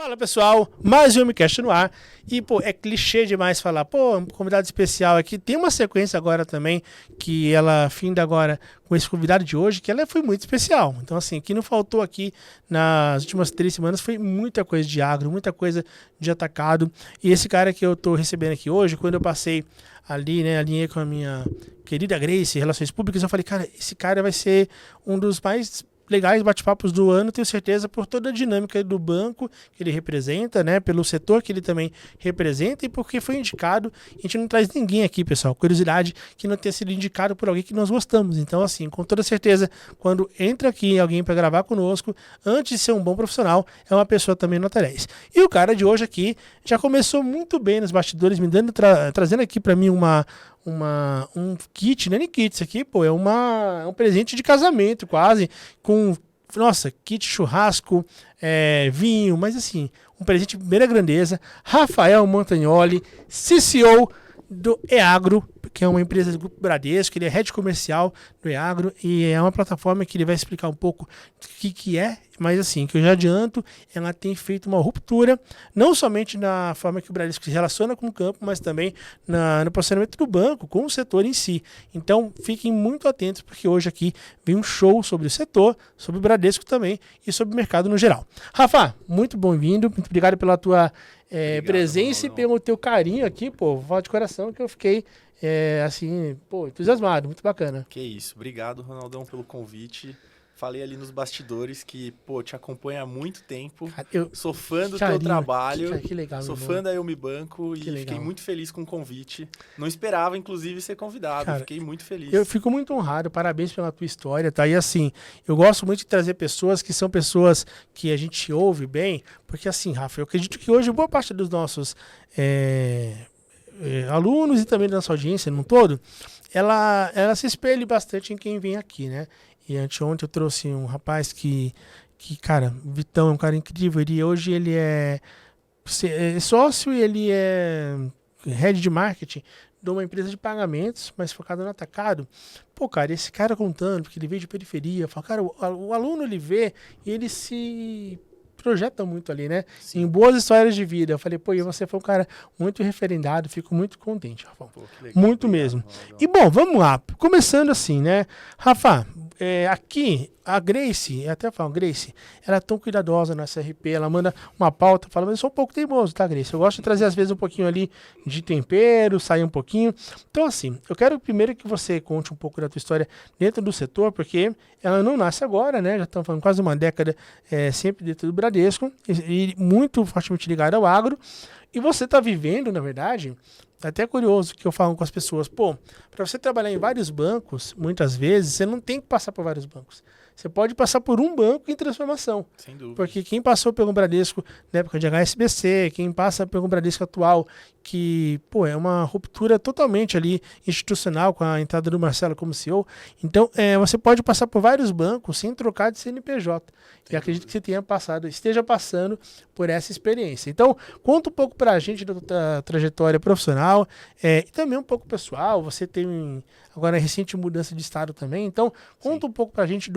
Fala pessoal, mais um MCast no ar. E pô, é clichê demais falar, pô, um convidado especial aqui. Tem uma sequência agora também, que ela finda agora com esse convidado de hoje, que ela foi muito especial. Então assim, o que não faltou aqui nas últimas 3 semanas foi muita coisa de agro, muita coisa de atacado. E esse cara que eu tô recebendo aqui hoje, quando eu passei ali, né, alinhei com a minha querida Grace, Relações Públicas, eu falei, cara, esse cara vai ser um dos mais legais bate-papos do ano, tenho certeza, por toda a dinâmica do banco que ele representa, né, pelo setor que ele também representa e porque foi indicado. A gente não traz ninguém aqui, pessoal, curiosidade, que não tenha sido indicado por alguém que nós gostamos. Então, assim, com toda certeza, quando entra aqui alguém para gravar conosco, antes de ser um bom profissional, é uma pessoa também nota 10. E o cara de hoje aqui já começou muito bem nos bastidores, me dando, trazendo aqui para mim um kit, não é nem kit, isso aqui, pô, é um presente de casamento quase, com, nossa, kit churrasco, vinho, mas assim, um presente de primeira grandeza. Rafael Montagnoli, CCO do Eagro, que é uma empresa do Grupo Bradesco, ele é head comercial do Eagro e é uma plataforma que ele vai explicar um pouco o que é, mas assim, que eu já adianto, ela tem feito uma ruptura, não somente na forma que o Bradesco se relaciona com o campo, mas também no posicionamento do banco, com o setor em si. Então, fiquem muito atentos, porque hoje aqui vem um show sobre o setor, sobre o Bradesco também e sobre o mercado no geral. Rafa, muito bem-vindo, muito obrigado pela tua presença e pelo teu carinho aqui, pô, vou falar de coração que eu fiquei assim, pô, entusiasmado, muito bacana. Que isso, obrigado, Ronaldão, pelo convite. Falei ali nos bastidores que, pô, te acompanho há muito tempo, Cara, sou fã do teu trabalho, que legal, sou fã da Eu Me Banco e fiquei muito feliz com o convite. Não esperava, inclusive, ser convidado, cara, fiquei muito feliz. Eu fico muito honrado, parabéns pela tua história, tá? E assim, eu gosto muito de trazer pessoas que são pessoas que a gente ouve bem, porque assim, Rafa, eu acredito que hoje boa parte dos nossos alunos e também da nossa audiência no todo, ela se espelha bastante em quem vem aqui, né? E anteontem eu trouxe um rapaz que cara, o Vitão é um cara incrível. Hoje ele é sócio e ele é head de marketing de uma empresa de pagamentos, mas focada no atacado. Pô, cara, esse cara contando, porque ele veio de periferia, fala, cara, o aluno ele vê e ele se projeta muito ali, né? Sim. Em boas histórias de vida. Eu falei, pô, e você foi um cara muito referendado, fico muito contente, Rafa. Pô, que legal, muito mesmo. E bom, vamos lá. Começando assim, né? Rafa, aqui, a Grace, até falo, Grace, ela é tão cuidadosa na SRP, ela manda uma pauta, fala, mas eu sou um pouco teimoso, tá, Grace? Eu gosto de trazer, às vezes, um pouquinho ali de tempero, sair um pouquinho. Então, assim, eu quero primeiro que você conte um pouco da tua história dentro do setor, porque ela não nasce agora, né? Já estamos falando quase uma década sempre dentro do Bradesco, e muito fortemente ligado ao agro. E você está vivendo, na verdade, é até curioso que eu falo com as pessoas, pô, para você trabalhar em vários bancos, muitas vezes, você não tem que passar por vários bancos. Você pode passar por um banco em transformação. Sem dúvida. Porque quem passou pelo Bradesco na época de HSBC, quem passa pelo Bradesco atual, que, pô, é uma ruptura totalmente ali institucional com a entrada do Marcelo como CEO. Então, você pode passar por vários bancos sem trocar de CNPJ. E acredito que você esteja passando por essa experiência. Então, conta um pouco pra gente da tua trajetória profissional e também um pouco pessoal. Você tem agora recente mudança de estado também. Então, conta um pouco pra gente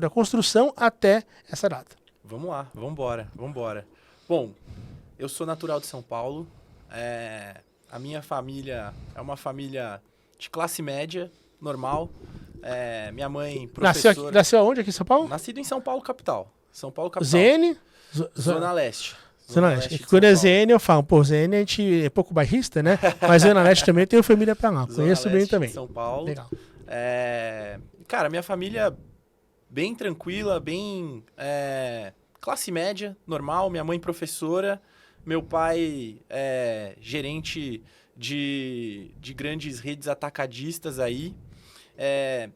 da construção até essa data. Vamos lá, vambora. Bom, eu sou natural de São Paulo. A minha família é uma família de classe média, normal. Minha mãe, professora... Nasceu aonde aqui em São Paulo? Nascido em São Paulo, capital. São Paulo, capital. ZN? Zona Leste. Zona Leste. Quando é ZN, eu falo, pô, ZN a gente é pouco bairrista, né? Mas Zona Leste também tem família pra lá. Conheço bem também. São Paulo. Legal. Cara, minha família bem tranquila, bem classe média, normal. Minha mãe professora, meu pai gerente de grandes redes atacadistas aí.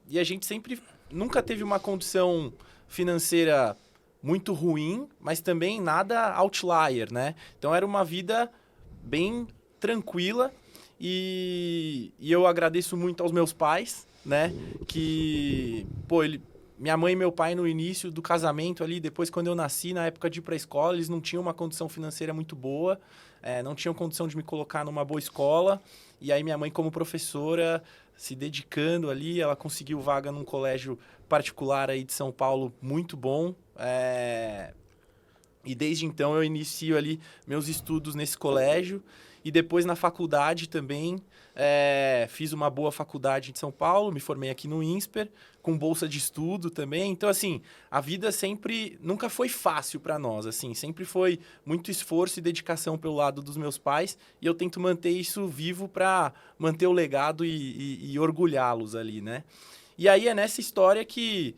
E a gente nunca teve uma condição financeira muito ruim, mas também nada outlier, né? Então era uma vida bem tranquila e eu agradeço muito aos meus pais, né? Que, pô, minha mãe e meu pai no início do casamento ali, depois quando eu nasci, na época de ir pra escola, eles não tinham uma condição financeira muito boa, não tinham condição de me colocar numa boa escola. E aí minha mãe, como professora, se dedicando ali, ela conseguiu vaga num colégio particular aí de São Paulo muito bom. E desde então eu inicio ali meus estudos nesse colégio. E depois na faculdade também, fiz uma boa faculdade em São Paulo, me formei aqui no INSPER, com bolsa de estudo também. Então, assim, a vida nunca foi fácil para nós, assim, sempre foi muito esforço e dedicação pelo lado dos meus pais, e eu tento manter isso vivo para manter o legado e orgulhá-los ali, né? E aí é nessa história que,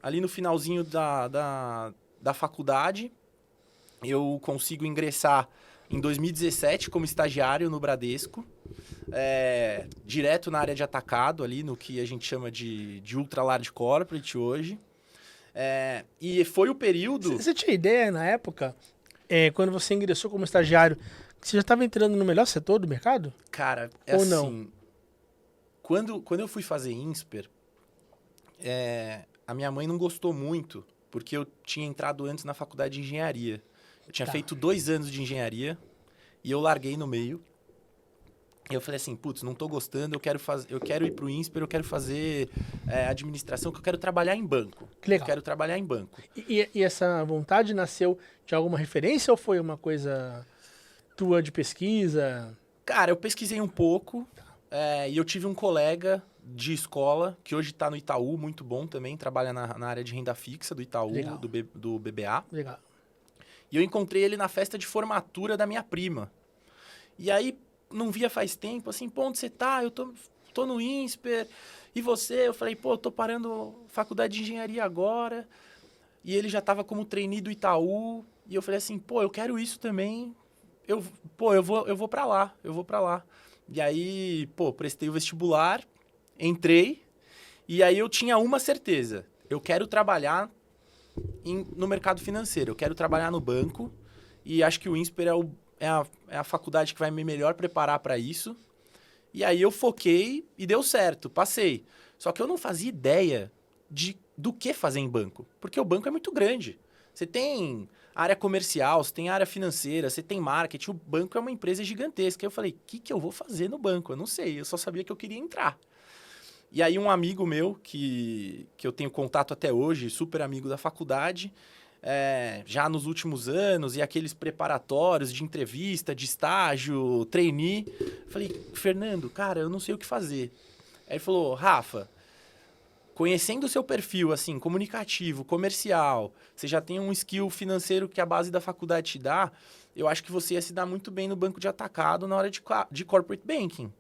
ali no finalzinho da faculdade, eu consigo ingressar em 2017 como estagiário no Bradesco, direto na área de atacado, ali no que a gente chama de ultra large corporate hoje. E foi o período... Você tinha ideia na época, quando você ingressou como estagiário, que você já estava entrando no melhor setor do mercado? Cara, Ou assim, não? Quando eu fui fazer INSPER, a minha mãe não gostou muito, porque eu tinha entrado antes na faculdade de engenharia. Eu tinha feito 2 anos de engenharia e eu larguei no meio. E eu falei assim, putz, não tô gostando, eu quero ir pro INSPER, eu quero fazer administração, que eu quero trabalhar em banco. Que legal. Eu quero trabalhar em banco. E essa vontade nasceu de alguma referência ou foi uma coisa tua de pesquisa? Cara, eu pesquisei um pouco e eu tive um colega de escola, que hoje tá no Itaú, muito bom também, trabalha na área de renda fixa do Itaú, do BBA. Legal. E eu encontrei ele na festa de formatura da minha prima. E aí, não via faz tempo, assim, pô, onde você tá? Eu tô no INSPER. E você? Eu falei, pô, eu tô parando faculdade de engenharia agora. E ele já tava como trainee do Itaú. E eu falei assim, pô, eu quero isso também. Eu vou pra lá, E aí, pô, prestei o vestibular, entrei. E aí eu tinha uma certeza. Eu quero trabalhar no mercado financeiro. Eu quero trabalhar no banco e acho que o INSPER é a faculdade que vai me melhor preparar para isso. E aí eu foquei e deu certo, passei. Só que eu não fazia ideia do que fazer em banco, porque o banco é muito grande. Você tem área comercial, você tem área financeira, você tem marketing, o banco é uma empresa gigantesca. Eu falei, o que eu vou fazer no banco? Eu não sei, eu só sabia que eu queria entrar. E aí um amigo meu, que eu tenho contato até hoje, super amigo da faculdade, já nos últimos anos, e aqueles preparatórios de entrevista, de estágio, trainee, falei, Fernando, cara, eu não sei o que fazer. Aí ele falou, Rafa, conhecendo o seu perfil, assim, comunicativo, comercial, você já tem um skill financeiro que a base da faculdade te dá, eu acho que você ia se dar muito bem no banco de atacado na hora de corporate banking.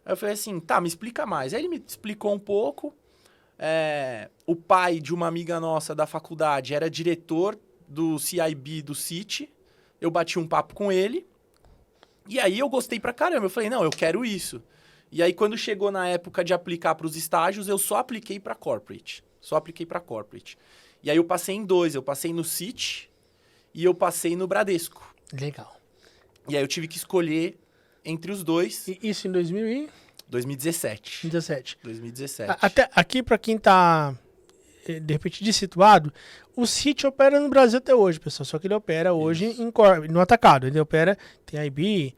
Aí eu falei assim, tá, me explica mais. Aí ele me explicou um pouco. O pai de uma amiga nossa da faculdade era diretor do CIB do Citi. Eu bati um papo com ele. E aí eu gostei pra caramba. Eu falei, não, eu quero isso. E aí quando chegou na época de aplicar para os estágios, eu só apliquei para corporate. E aí eu passei em 2. Eu passei no Citi e eu passei no Bradesco. Legal. E aí eu tive que escolher entre os dois. E isso em 2017. 2017. Até aqui, para quem tá, de repente, dessituado, o Citi opera no Brasil até hoje, pessoal. Só que ele opera hoje no atacado. Ele opera, tem IB.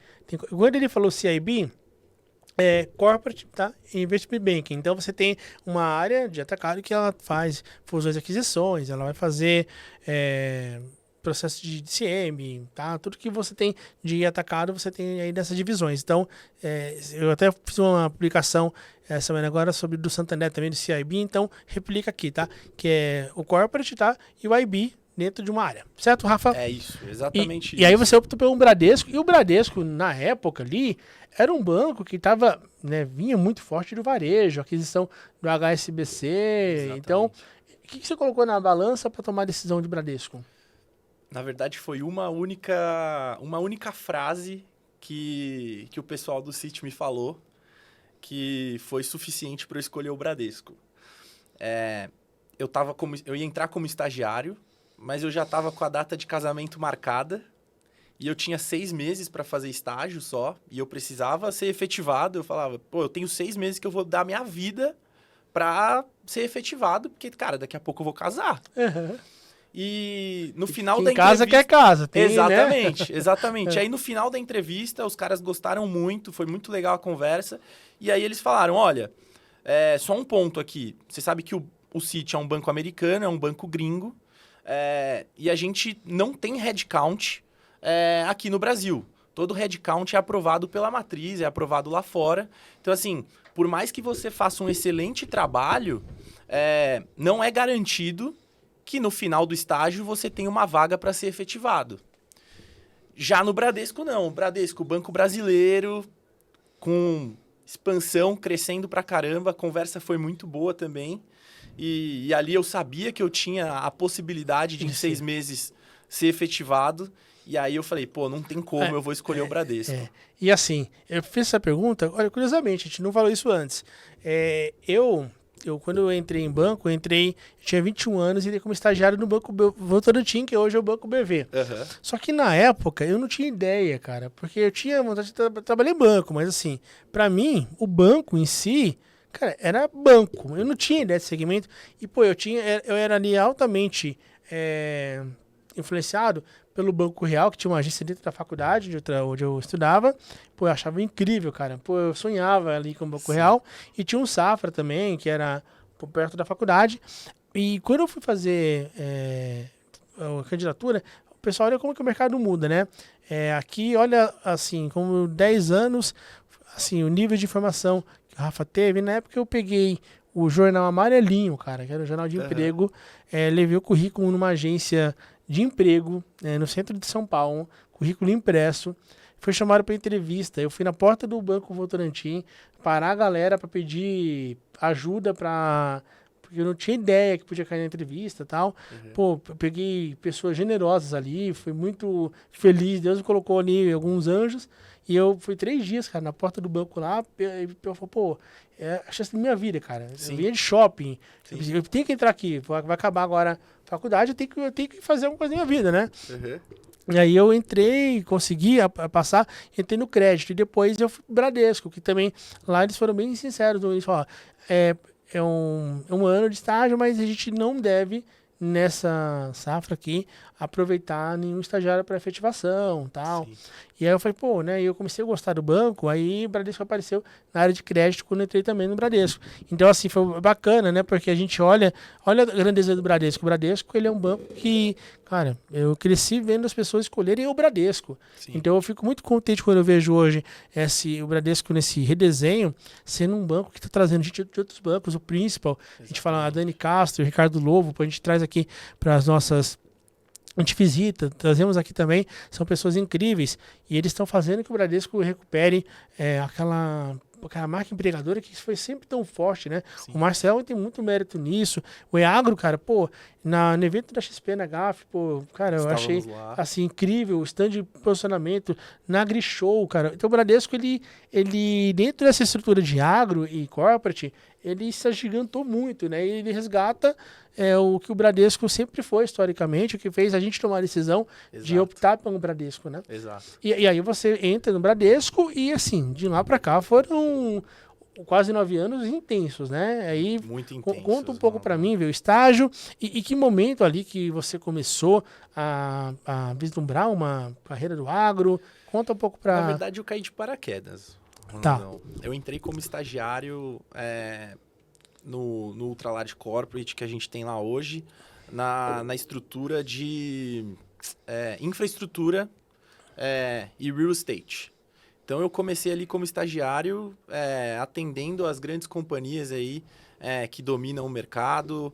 Quando ele falou CIB, Corporate, tá? Investment Banking. Então você tem uma área de atacado que ela faz fusões e aquisições, ela vai fazer processo de DCM, tá? Tudo que você tem de atacado, você tem aí nessas divisões. Então, eu até fiz uma publicação essa semana agora sobre do Santander também, do CIB, então replica aqui, tá? Que é o Corporate, tá? E o IB dentro de uma área. Certo, Rafa? É isso, exatamente isso. E aí você optou pelo Bradesco, e o Bradesco, na época ali, era um banco que tava, vinha muito forte do varejo, aquisição do HSBC. Exatamente. Então, o que você colocou na balança para tomar a decisão de Bradesco? Na verdade, foi uma única frase que o pessoal do Citi me falou que foi suficiente para eu escolher o Bradesco. Eu ia entrar como estagiário, mas eu já estava com a data de casamento marcada e eu tinha 6 meses para fazer estágio só e eu precisava ser efetivado. Eu falava, pô, eu tenho 6 meses que eu vou dar minha vida para ser efetivado, porque, cara, daqui a pouco eu vou casar. Uhum. E no final Quem da entrevista... casa quer casa. Tem, exatamente, né? exatamente. Aí no final da entrevista, os caras gostaram muito, foi muito legal a conversa. E aí eles falaram, olha, só um ponto aqui. Você sabe que o Citi é um banco americano, é um banco gringo. E a gente não tem headcount aqui no Brasil. Todo headcount é aprovado pela matriz, é aprovado lá fora. Então, assim, por mais que você faça um excelente trabalho, não é garantido que no final do estágio você tenha uma vaga para ser efetivado. Já no Bradesco, não. O Bradesco, Banco Brasileiro, com expansão, crescendo pra caramba, a conversa foi muito boa também. E ali eu sabia que eu tinha a possibilidade de em 6 meses ser efetivado. E aí eu falei, pô, não tem como, eu vou escolher o Bradesco. E assim, eu fiz essa pergunta, olha, curiosamente, a gente não falou isso antes. Quando eu entrei em banco, eu tinha 21 anos e entrei como estagiário no Banco Votorantim, que hoje é o Banco BV. Uhum. Só que na época eu não tinha ideia, cara, porque eu tinha vontade de trabalhar em banco, mas assim, pra mim, o banco em si, cara, era banco. Eu não tinha ideia desse segmento. E, pô, eu era ali altamente influenciado pelo Banco Real, que tinha uma agência dentro da faculdade onde eu estudava. Pô, eu achava incrível, cara. Pô, eu sonhava ali com o Banco Real. E tinha um Safra também, que era perto da faculdade. E quando eu fui fazer a candidatura, o pessoal olha como que o mercado muda, né? Aqui, olha, assim, como 10 anos, assim, o nível de informação que o Rafa teve. Na época eu peguei o jornal amarelinho, cara, que era o jornal de emprego. Levei o currículo numa agência de emprego no centro de São Paulo, currículo impresso. Fui chamado para entrevista. Eu fui na porta do Banco Votorantim parar a galera para pedir ajuda porque eu não tinha ideia que podia cair na entrevista e tal. Pô, eu peguei pessoas generosas ali, fui muito feliz. Deus me colocou ali alguns anjos. E eu fui 3 dias, cara, na porta do banco lá. E eu falei, pô, a chance da minha vida, cara. Sim. Eu vinha de shopping. Eu tenho que entrar aqui. Vai acabar agora a faculdade, eu tenho que fazer alguma coisa na minha vida, né? E aí eu entrei, consegui passar, entrei no crédito. E depois eu fui pro Bradesco, que também, lá eles foram bem sinceros. Eles falaram, é um ano de estágio, mas a gente não deve, nessa safra aqui, aproveitar nenhum estagiário para efetivação, tal. Sim. E aí eu falei, pô, né, eu comecei a gostar do banco, aí o Bradesco apareceu na área de crédito quando eu entrei também no Bradesco. Então, assim, foi bacana, né, porque a gente olha a grandeza do Bradesco. O Bradesco, ele é um banco que, cara, eu cresci vendo as pessoas escolherem o Bradesco. Sim. Então, eu fico muito contente quando eu vejo hoje o Bradesco nesse redesenho, sendo um banco que está trazendo gente de outros bancos, o Principal. A gente fala a Dani Castro, o Ricardo Lobo, a gente traz aqui para as nossas... A gente visita, trazemos aqui também, são pessoas incríveis e eles estão fazendo que o Bradesco recupere aquela marca empregadora que foi sempre tão forte, né? Sim. O Marcel tem muito mérito nisso. O Eagro, cara, pô, no evento da XP na GAF, pô, cara, eu achei assim incrível o stand de posicionamento na AgriShow, cara. Então o Bradesco, ele dentro dessa estrutura de agro e corporate, ele se agigantou muito, né? E ele resgata o que o Bradesco sempre foi, historicamente, o que fez a gente tomar a decisão de optar pelo Bradesco, né? Exato. E aí você entra no Bradesco e, assim, de lá para cá foram quase 9 anos intensos, né? Aí muito intensos. Conta um pouco para mim, ver o estágio e que momento ali que você começou a vislumbrar uma carreira do agro. Conta um pouco para... Na verdade, eu caí de paraquedas. Tá. Eu entrei como estagiário no Ultralarge Corporate que a gente tem lá hoje, na estrutura de infraestrutura e real estate. Então eu comecei ali como estagiário, atendendo as grandes companhias aí que dominam o mercado.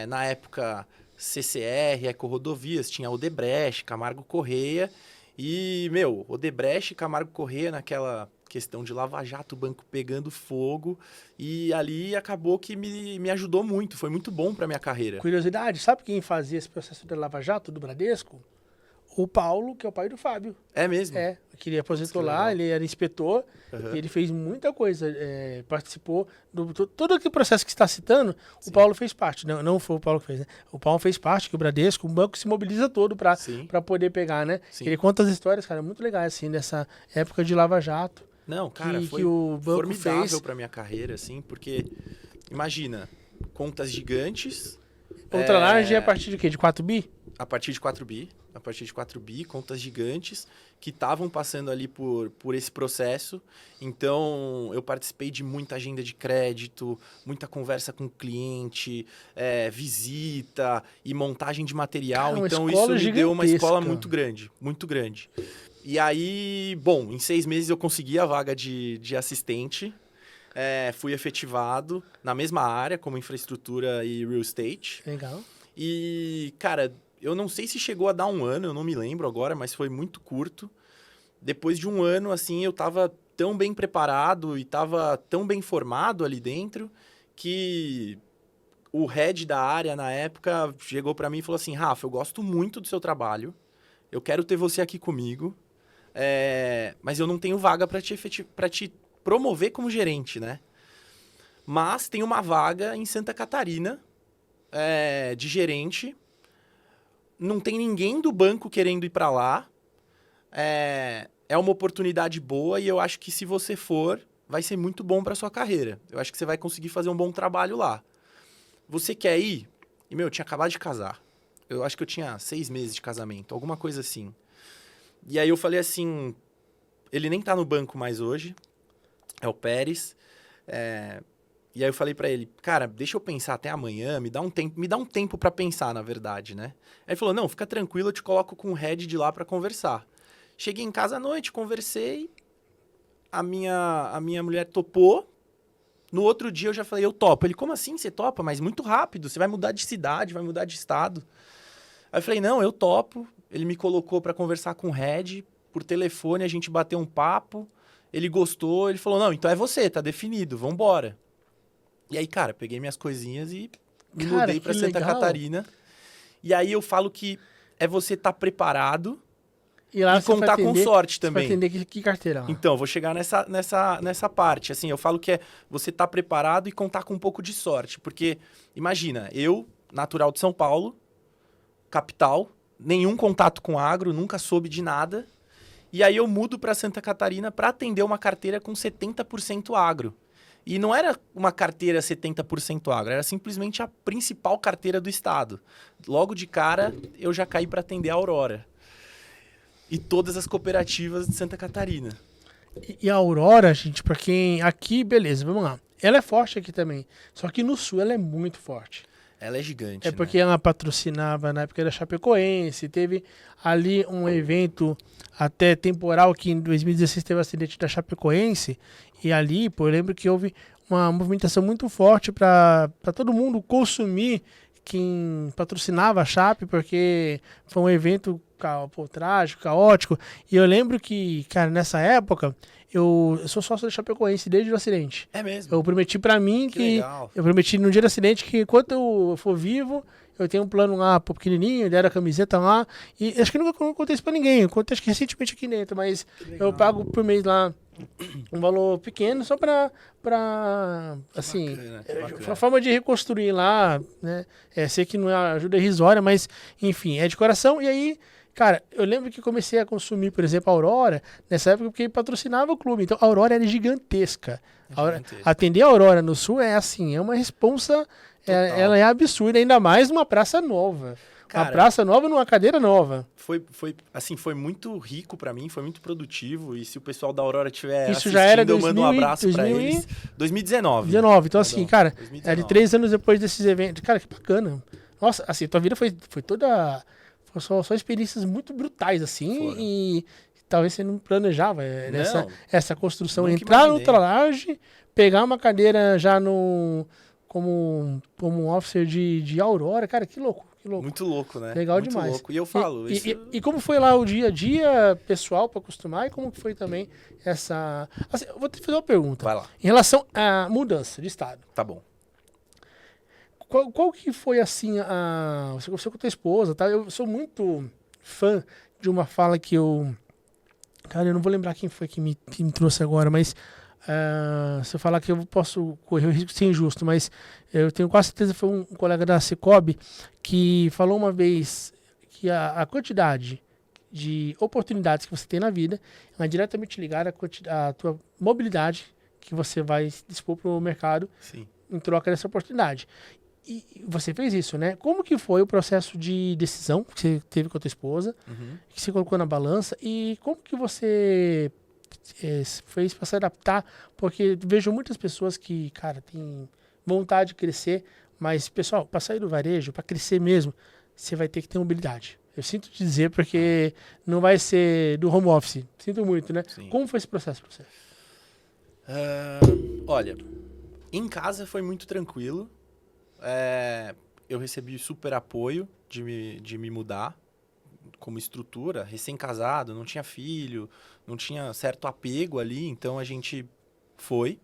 Na época, CCR, Ecorodovias, tinha Odebrecht, Camargo Corrêa. E, Odebrecht e Camargo Corrêa naquela questão de Lava Jato, o banco pegando fogo. E ali acabou que me ajudou muito, foi muito bom para minha carreira. Curiosidade, sabe quem fazia esse processo de Lava Jato do Bradesco? O Paulo, que é o pai do Fábio. É mesmo? Que ele aposentou lá, ele era inspetor, ele fez muita coisa, participou todo aquele processo que você está citando, sim, o Paulo fez parte, não foi o Paulo que fez, né? O Paulo fez parte, que o Bradesco, o banco se mobiliza todo para poder pegar, né? Ele conta as histórias, cara, muito legais, assim, dessa época de Lava Jato. Não, cara, foi que o banco formidável para minha carreira, assim, porque, imagina, contas gigantes. Ultralarge é a partir de quê? De 4 bi? A partir de 4 bi. a partir de 4bi, contas gigantes, que estavam passando ali por esse processo. Então, eu participei de muita agenda de crédito, muita conversa com o cliente, visita e montagem de material. Cara, então, isso me deu uma escola muito grande, muito grande. E aí, bom, em 6 meses eu consegui a vaga de assistente. Fui efetivado na mesma área, como infraestrutura e real estate. Legal. E, cara, eu não sei se chegou a dar 1 ano, eu não me lembro agora, mas foi muito curto. Depois de 1 ano, assim, eu tava tão bem preparado e tava tão bem formado ali dentro que o head da área, na época, chegou para mim e falou assim, Rafa, eu gosto muito do seu trabalho, eu quero ter você aqui comigo, mas eu não tenho vaga para te promover como gerente, né? Mas tem uma vaga em Santa Catarina de gerente, não tem ninguém do banco querendo ir para lá, é uma oportunidade boa e eu acho que se você for, vai ser muito bom para sua carreira. Eu acho que você vai conseguir fazer um bom trabalho lá. Você quer ir? E, eu tinha acabado de casar. Eu acho que eu tinha 6 meses de casamento, alguma coisa assim. E aí eu falei assim, ele nem tá no banco mais hoje, é o Pérez. E aí eu falei pra ele, cara, deixa eu pensar até amanhã, me dá um tempo pra pensar, na verdade, né? Aí ele falou, não, fica tranquilo, eu te coloco com o head de lá pra conversar. Cheguei em casa à noite, conversei, a minha mulher topou. No outro dia eu já falei, eu topo. Ele, como assim você topa? Mas muito rápido, você vai mudar de cidade, vai mudar de estado. Aí eu falei, não, eu topo. Ele me colocou pra conversar com o head, por telefone, a gente bateu um papo, ele gostou, ele falou, não, então é você, tá definido, vambora. E aí, cara, peguei minhas coisinhas e me mudei pra Santa Catarina. E aí eu falo que você estar preparado e contar com sorte também. Você vai atender que carteira lá? Então, vou chegar nessa parte. Assim, eu falo que você estar preparado e contar com um pouco de sorte. Porque, imagina, eu, natural de São Paulo, capital, nenhum contato com agro, nunca soube de nada. E aí eu mudo para Santa Catarina para atender uma carteira com 70% agro. E não era uma carteira 70% agro, era simplesmente a principal carteira do estado. Logo de cara, eu já caí para atender a Aurora. E todas as cooperativas de Santa Catarina. E a Aurora, gente, pra quem... Aqui, beleza, vamos lá. Ela é forte aqui também. Só que no sul ela é muito forte. Ela é gigante, porque ela patrocinava na época da Chapecoense. Teve ali um evento até temporal que em 2016 teve o acidente da Chapecoense. E ali, pô, eu lembro que houve uma movimentação muito forte para todo mundo consumir quem patrocinava a Chape, porque foi um evento trágico, caótico. E eu lembro que, cara, nessa época, eu sou sócio da Chapecoense desde o acidente. É mesmo? Eu prometi pra mim que legal. Eu prometi no dia do acidente que enquanto eu for vivo, eu tenho um plano lá, pequenininho, deram a camiseta lá. E acho que nunca contei isso pra ninguém. Eu contei acho que recentemente aqui dentro, mas eu pago por mês lá um valor pequeno só pra assim, uma forma de reconstruir lá, né? Sei que não é ajuda irrisória, mas enfim, é de coração. E aí, cara, eu lembro que comecei a consumir, por exemplo, a Aurora nessa época porque patrocinava o clube. Então a Aurora era gigantesca. Atender a Aurora no sul é assim, é uma responsa, ela é absurda, ainda mais numa praça nova. Cara, uma praça nova numa cadeira nova. Foi muito rico pra mim, foi muito produtivo. E se o pessoal da Aurora estiver assistindo, já era 2000, eu mando um abraço pra eles. 2019. Então assim, cara, 2019. De 3 anos depois desses eventos. Cara, que bacana. Nossa, assim, tua vida foi toda... Foi só experiências muito brutais, assim. Foram. E talvez você não planejava essa construção. Nunca entrar imaginei. no ultralarge, pegar uma cadeira já como um officer de Aurora. Cara, que louco. Muito louco, né? Legal muito demais. Louco. E eu falo e como foi lá o dia a dia pessoal para acostumar e como que foi também essa... Assim, eu vou te fazer uma pergunta. Vai lá. Em relação à mudança de estado. Tá bom. Qual que foi assim você com a tua esposa, tá? Eu sou muito fã de uma fala que eu... Cara, eu não vou lembrar quem foi que me trouxe agora, mas... se eu falar que eu posso correr o risco de ser injusto, mas eu tenho quase certeza que foi um colega da Cicobi que falou uma vez que a quantidade de oportunidades que você tem na vida é diretamente ligada à tua mobilidade que você vai dispor para o mercado. Sim. Em troca dessa oportunidade. E você fez isso, né? Como que foi o processo de decisão que você teve com a tua esposa, que você colocou na balança, e como que você fez para se adaptar? Porque vejo muitas pessoas que, cara, têm vontade de crescer, mas, pessoal, para sair do varejo, para crescer mesmo, você vai ter que ter mobilidade. Eu sinto dizer, porque não vai ser do home office. Sinto muito, né? Sim. Como foi esse processo para você? Olha, em casa foi muito tranquilo. Eu recebi super apoio de me mudar como estrutura, recém-casado, não tinha filho, não tinha certo apego ali, então a gente foi.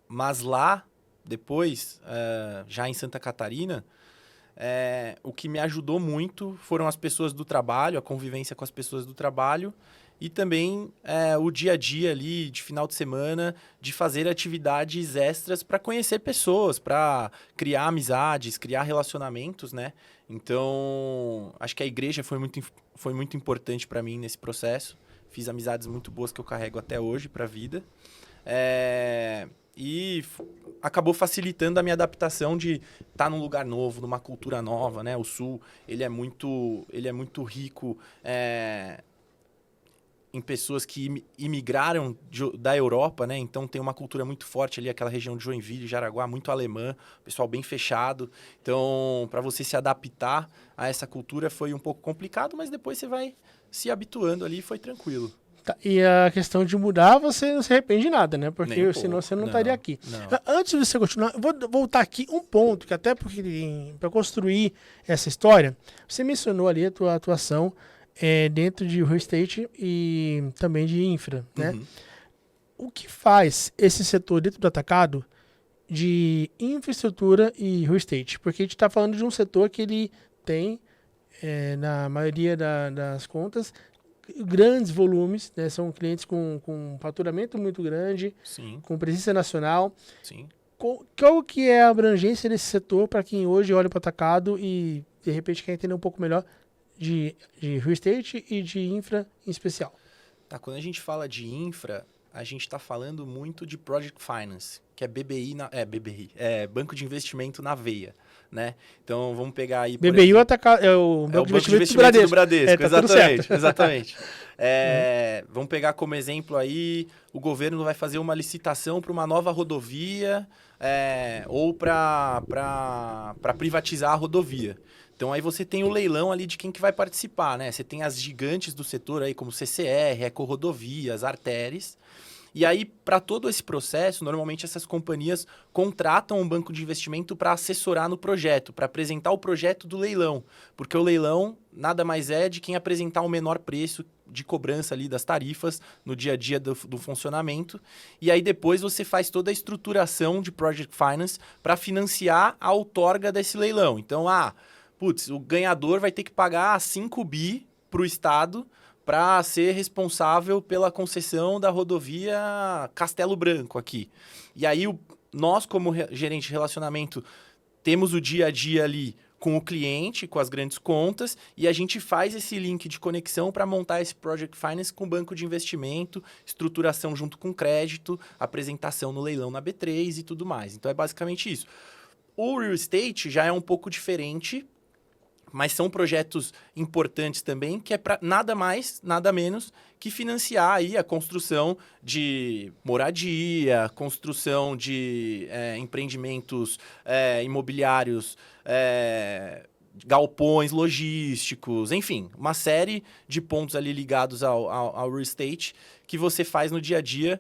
Mas lá, depois, já em Santa Catarina, o que me ajudou muito foram as pessoas do trabalho, a convivência com as pessoas do trabalho, e também o dia a dia ali, de final de semana, de fazer atividades extras para conhecer pessoas, para criar amizades, criar relacionamentos, né? Então, acho que a igreja foi muito importante para mim nesse processo. Fiz amizades muito boas que eu carrego até hoje para a vida. E acabou facilitando a minha adaptação de estar num lugar novo, numa cultura nova, né? O Sul, ele é muito rico em pessoas que imigraram da Europa, né? Então tem uma cultura muito forte ali, aquela região de Joinville, Jaraguá, muito alemã, pessoal bem fechado. Então, para você se adaptar a essa cultura foi um pouco complicado, mas depois você vai se habituando ali e foi tranquilo. Tá, e a questão de mudar, você não se arrepende de nada, né? Porque senão você não estaria aqui. Não. Antes de você continuar, eu vou voltar aqui um ponto, que até porque para construir essa história, você mencionou ali a tua atuação dentro de real estate e também de infra, né? O que faz esse setor dentro do atacado de infraestrutura e real estate? Porque a gente está falando de um setor que ele tem, na maioria das contas, grandes volumes, né? São clientes com faturamento muito grande, Sim. com presença nacional. Sim. Qual que é a abrangência desse setor para quem hoje olha para o atacado e, de repente, quer entender um pouco melhor de real estate e de infra em especial? Tá, quando a gente fala de infra, a gente está falando muito de Project Finance, que é BBI, Banco de Investimento na veia, né? Então, vamos pegar aí... BBI é o Banco de Investimento do Bradesco. Tá Exatamente. Vamos pegar como exemplo aí, o governo vai fazer uma licitação para uma nova rodovia ou para privatizar a rodovia. Então, aí você tem o leilão ali de quem que vai participar, né? Você tem as gigantes do setor aí, como CCR, Ecorodovias, Arteres. E aí, para todo esse processo, normalmente essas companhias contratam um banco de investimento para assessorar no projeto, para apresentar o projeto do leilão. Porque o leilão nada mais é de quem apresentar o menor preço de cobrança ali das tarifas no dia a dia do funcionamento. E aí depois você faz toda a estruturação de Project Finance para financiar a outorga desse leilão. Então, o ganhador vai ter que pagar 5 bi para o Estado para ser responsável pela concessão da rodovia Castelo Branco aqui. E aí, nós, como gerente de relacionamento, temos o dia a dia ali com o cliente, com as grandes contas, e a gente faz esse link de conexão para montar esse Project Finance com o banco de investimento, estruturação junto com crédito, apresentação no leilão na B3 e tudo mais. Então, é basicamente isso. O real estate já é um pouco diferente, mas são projetos importantes também, que é para nada mais, nada menos que financiar aí a construção de moradia, construção de empreendimentos imobiliários, galpões logísticos, enfim, uma série de pontos ali ligados ao real estate que você faz no dia a dia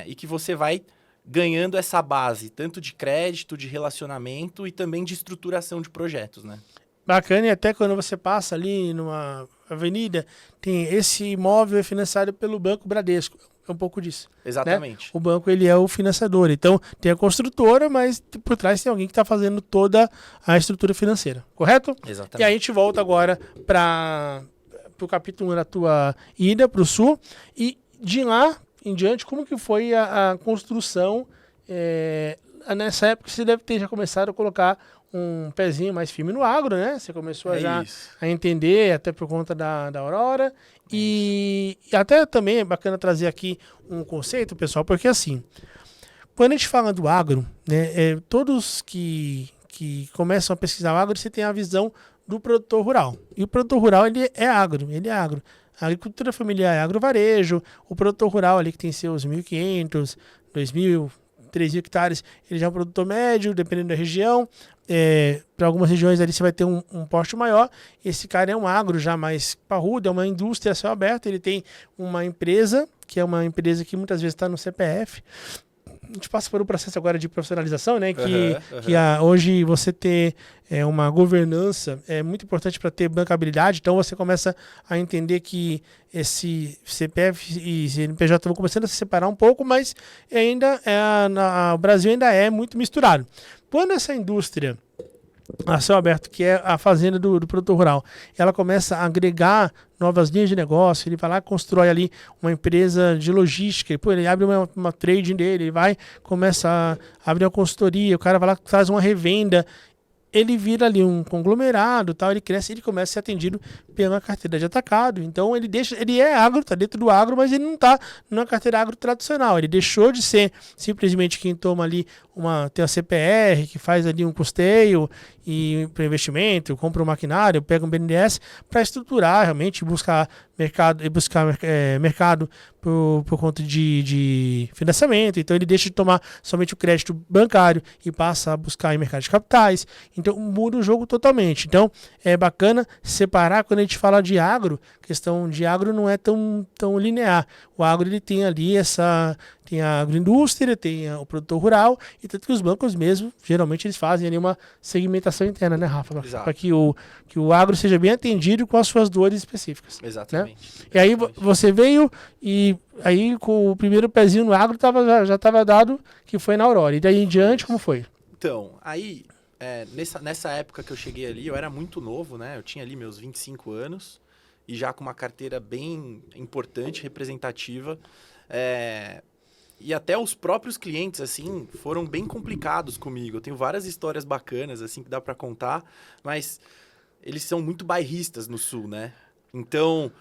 e que você vai ganhando essa base, tanto de crédito, de relacionamento e também de estruturação de projetos, né? Bacana, e até quando você passa ali numa avenida, tem esse imóvel financiado pelo Banco Bradesco. É um pouco disso. Exatamente. Né? O banco, ele é o financiador. Então, tem a construtora, mas por trás tem alguém que está fazendo toda a estrutura financeira. Correto? Exatamente. E aí a gente volta agora para o capítulo 1 da tua ida para o Sul. E de lá em diante, como que foi a construção? Nessa época, você deve ter já começado a colocar um pezinho mais firme no agro, né? Você começou a entender, até por conta da Aurora. E até também é bacana trazer aqui um conceito, pessoal, porque assim, quando a gente fala do agro, né, todos que começam a pesquisar o agro, você tem a visão do produtor rural. E o produtor rural, ele é agro. A agricultura familiar é agrovarejo, o produtor rural ali que tem seus 1.500, 2.000, 3.000 hectares, ele já é um produtor médio, dependendo da região. Para algumas regiões ali você vai ter um porte maior. Esse cara é um agro já mais parrudo, é uma indústria a céu aberto. Ele tem uma empresa, que é uma empresa que muitas vezes está no CPF. A gente passa por um processo agora de profissionalização, né? Que hoje você ter uma governança é muito importante para ter bancabilidade. Então você começa a entender que esse CPF e CNPJ vão começando a se separar um pouco, mas ainda o Brasil ainda é muito misturado. Quando essa indústria a céu aberto, que é a fazenda do produtor rural, ela começa a agregar novas linhas de negócio, ele vai lá e constrói ali uma empresa de logística, ele abre uma trading dele, ele vai, começa a abrir uma consultoria, o cara vai lá, faz uma revenda, ele vira ali um conglomerado, tal, ele cresce, ele começa a ser atendido pela carteira de atacado. Então ele é agro, está dentro do agro, mas ele não está numa carteira agro tradicional. Ele deixou de ser simplesmente quem toma ali tem a CPR, que faz ali um custeio e para investimento, compra um maquinário, pega um BNDES para estruturar realmente, buscar mercado por conta de financiamento. Então ele deixa de tomar somente o crédito bancário e passa a buscar em mercado de capitais. Então muda o jogo totalmente. Então é bacana separar quando a gente fala de agro. A questão de agro não é tão linear. O agro ele tem ali tem a agroindústria, tem o produtor rural, e tanto que os bancos mesmo, geralmente eles fazem ali uma segmentação interna, né, Rafa? Para que o agro seja bem atendido com as suas dores específicas. Exatamente. Né? E aí você veio e aí com o primeiro pezinho no agro já estava dado que foi na Aurora. E daí em diante, como foi? Então, aí, nessa época que eu cheguei ali, eu era muito novo, né? Eu tinha ali meus 25 anos e já com uma carteira bem importante, representativa. E até os próprios clientes, assim, foram bem complicados comigo. Eu tenho várias histórias bacanas, assim, que dá para contar, mas eles são muito bairristas no Sul, né? Então,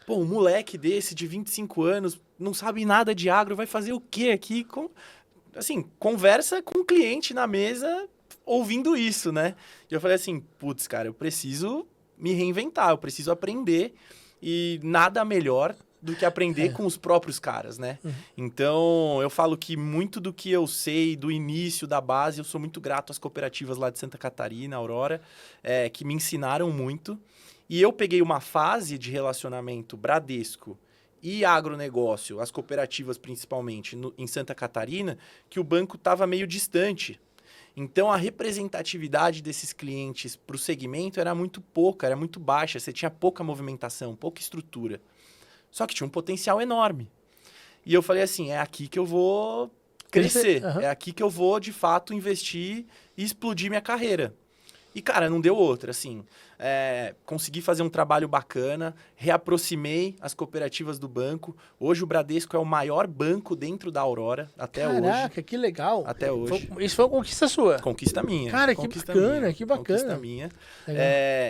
um moleque desse de 25 anos, não sabe nada de agro, vai fazer o quê aqui? Assim, conversa com o cliente na mesa ouvindo isso, né? E eu falei assim, putz, cara, eu preciso me reinventar, eu preciso aprender e nada melhor do que aprender com os próprios caras, né? Uhum. Então, eu falo que muito do que eu sei do início, da base, eu sou muito grato às cooperativas lá de Santa Catarina, Aurora, que me ensinaram muito. E eu peguei uma fase de relacionamento Bradesco e agronegócio, as cooperativas principalmente, em Santa Catarina, que o banco estava meio distante. Então, a representatividade desses clientes para o segmento era muito pouca, era muito baixa. Você tinha pouca movimentação, pouca estrutura. Só que tinha um potencial enorme. E eu falei assim, é aqui que eu vou crescer. Uhum. É aqui que eu vou, de fato, investir e explodir minha carreira. E, cara, não deu outra, assim. Consegui fazer um trabalho bacana, reaproximei as cooperativas do banco. Hoje o Bradesco é o maior banco dentro da Aurora, até hoje. Caraca, que legal. Até hoje. Isso foi uma conquista sua. Conquista minha. Cara, conquista que bacana, minha, que bacana. Conquista minha.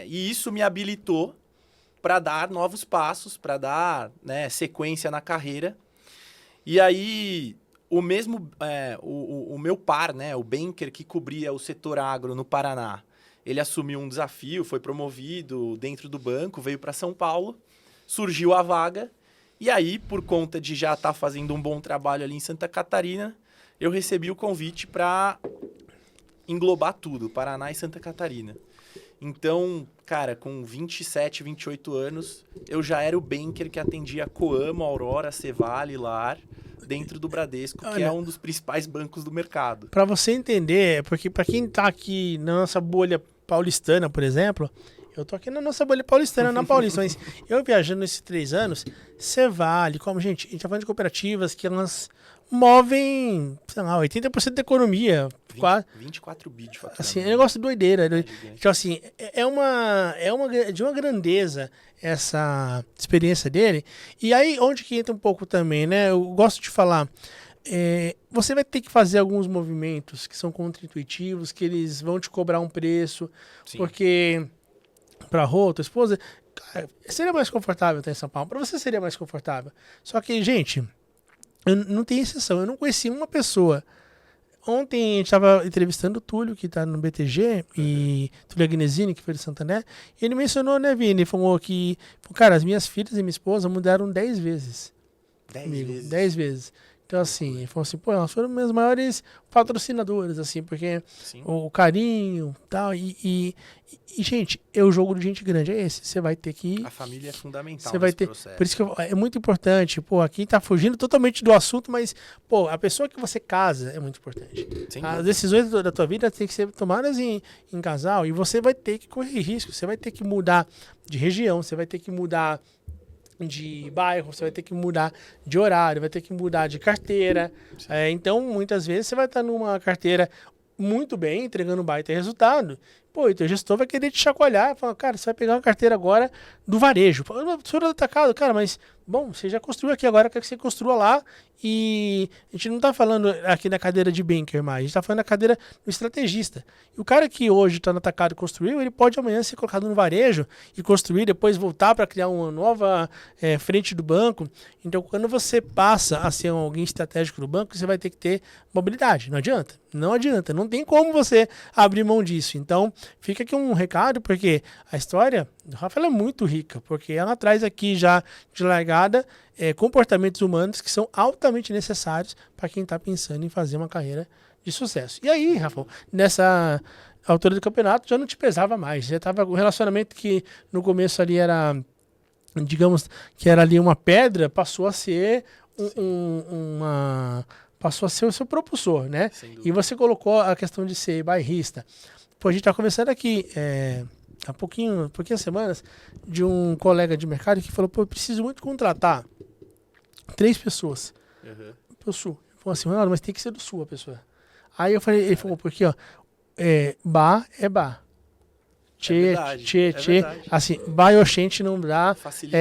E isso me habilitou para dar novos passos, para dar, né, sequência na carreira. E aí, o meu par, né, o banker que cobria o setor agro no Paraná, ele assumiu um desafio, foi promovido dentro do banco, veio para São Paulo, surgiu a vaga, e aí, por conta de já estar fazendo um bom trabalho ali em Santa Catarina, eu recebi o convite para englobar tudo, Paraná e Santa Catarina. Então, cara, com 27, 28 anos, eu já era o banker que atendia Coamo, Aurora, Cevale, Lar, dentro do Bradesco, que é um dos principais bancos do mercado. Para você entender, porque para quem tá aqui na nossa bolha paulistana, por exemplo, eu tô aqui na nossa bolha paulistana, na Paulista, mas eu viajando nesses 3 anos, Cevale, gente, a gente tá falando de cooperativas que elas movem, sei lá, 80% da economia. 24 bi de faturamento. Assim, é um negócio doideira. Então, assim, de uma grandeza essa experiência dele. E aí, onde que entra um pouco também, né? Eu gosto de falar, você vai ter que fazer alguns movimentos que são contra-intuitivos, que eles vão te cobrar um preço, Sim. Porque pra Rô, tua esposa, cara, seria mais confortável estar em São Paulo. Pra você seria mais confortável. Só que, gente, não tem exceção. Eu não conheci uma pessoa Ontem a gente estava entrevistando o Túlio, que está no BTG, e Túlio Agnesini, que foi de Santander, e ele mencionou, né, Vini? Ele falou que, cara, as minhas filhas e minha esposa mudaram 10 vezes. 10 vezes. 10 vezes. Então, assim, ele falou assim, pô, elas foram minhas maiores patrocinadoras, assim, porque o carinho tal, gente, o jogo de gente grande é esse. Você vai ter que... A família é fundamental você vai ter processo. Por isso que é muito importante, pô, aqui tá fugindo totalmente do assunto, mas, pô, a pessoa que você casa é muito importante. As decisões da tua vida têm que ser tomadas em casal, e você vai ter que correr risco, você vai ter que mudar de região, você vai ter que mudar de bairro, você vai ter que mudar de horário, vai ter que mudar de carteira. Então, muitas vezes, você vai estar numa carteira muito bem, entregando um baita resultado. Pô, e teu gestor vai querer te chacoalhar, falar, cara, você vai pegar uma carteira agora do varejo. Senhor do atacado, cara, mas, bom, você já construiu aqui, agora quer que você construa lá. E a gente não está falando aqui na cadeira de banker mais, a gente está falando na cadeira do estrategista. E o cara que hoje está no atacado e construiu, ele pode amanhã ser colocado no varejo e construir, depois voltar para criar uma nova frente do banco. Então, quando você passa a ser alguém estratégico do banco, você vai ter que ter mobilidade. Não adianta. Não adianta. Não tem como você abrir mão disso. Então, fica aqui um recado, porque a história do Rafa é muito rica, porque ela traz aqui já de largada comportamentos humanos que são altamente necessários para quem está pensando em fazer uma carreira de sucesso. E aí, Rafa, nessa altura do campeonato já não te pesava mais. Já estava o relacionamento que no começo ali era, digamos, que era ali uma pedra, passou a ser passou a ser o seu propulsor, né? E você colocou a questão de ser bairrista. Pô, a gente está conversando aqui há pouquinhas semanas de um colega de mercado que falou, pô, eu preciso muito contratar 3 pessoas pro Sul. Ele falou assim, Ronaldo, mas tem que ser do Sul a pessoa. Aí eu falei, ele falou, porque ó, bar é bar. Tchê, assim, bar e oxente não dá. Facilita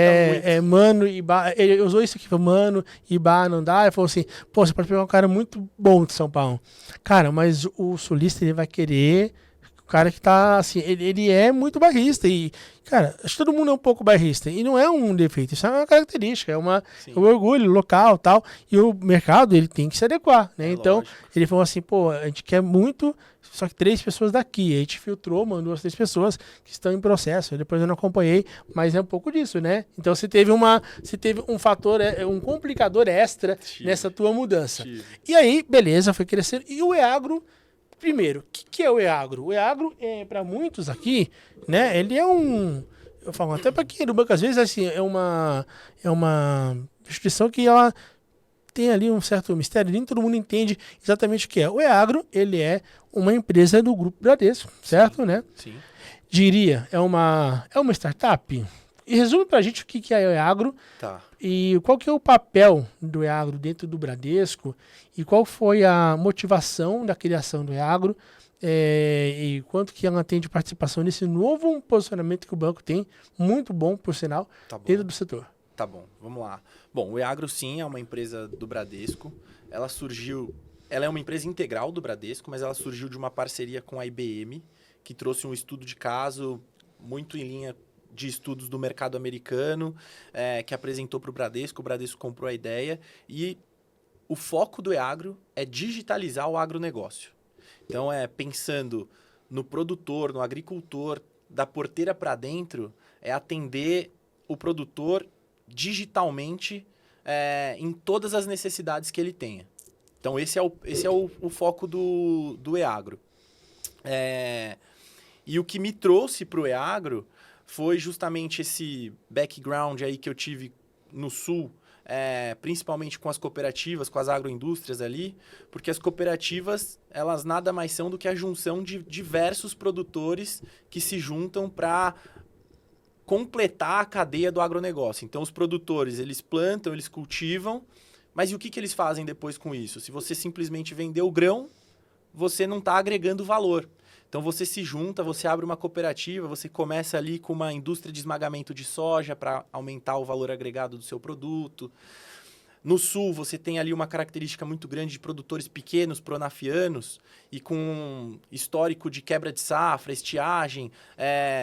muito. Mano e bar. Ele usou isso aqui, mano e bar não dá. Ele falou assim, pô, você pode pegar um cara muito bom de São Paulo. Cara, mas o sulista ele vai querer... O cara que tá, assim, ele é muito bairrista e, cara, acho que todo mundo é um pouco bairrista e não é um defeito, isso é uma característica, é um orgulho local e tal, e o mercado, ele tem que se adequar, né? Então, lógico. Ele falou assim, pô, a gente quer muito, só que 3 pessoas daqui, a gente filtrou, mandou as 3 pessoas que estão em processo, depois eu não acompanhei, mas é um pouco disso, né? Então, você teve um fator, um complicador extra nessa tua mudança. E aí, beleza, foi crescendo, e o EAGRO. Primeiro, o que é o EAGRO? O EAGRO, para muitos aqui, né, ele é eu falo, até para quem é do banco, às vezes, assim, é uma instituição que ela tem ali um certo mistério, nem todo mundo entende exatamente o que é. O EAGRO, ele é uma empresa do Grupo Bradesco, certo, sim, né? Sim. Diria, é uma startup? E resume pra gente o que é o EAGRO, tá. E qual que é o papel do EAGRO dentro do Bradesco e qual foi a motivação da criação do EAGRO e quanto que ela tem de participação nesse novo posicionamento que o banco tem, muito bom, por sinal, dentro do setor. Tá bom, vamos lá. Bom, o EAGRO sim é uma empresa do Bradesco, ela é uma empresa integral do Bradesco, mas ela surgiu de uma parceria com a IBM, que trouxe um estudo de caso muito em linha de estudos do mercado americano, que apresentou para o Bradesco comprou a ideia e o foco do EAGRO é digitalizar o agronegócio. Então, pensando no produtor, no agricultor, da porteira para dentro, é atender o produtor digitalmente em todas as necessidades que ele tenha. Então, esse é o foco do EAGRO. E o que me trouxe para o EAGRO foi justamente esse background aí que eu tive no Sul, principalmente com as cooperativas, com as agroindústrias ali, porque as cooperativas, elas nada mais são do que a junção de diversos produtores que se juntam para completar a cadeia do agronegócio. Então, os produtores, eles plantam, eles cultivam, mas e o que eles fazem depois com isso? Se você simplesmente vender o grão, você não está agregando valor. Então, você se junta, você abre uma cooperativa, você começa ali com uma indústria de esmagamento de soja para aumentar o valor agregado do seu produto. No sul, você tem ali uma característica muito grande de produtores pequenos, pronafianos, e com histórico de quebra de safra, estiagem,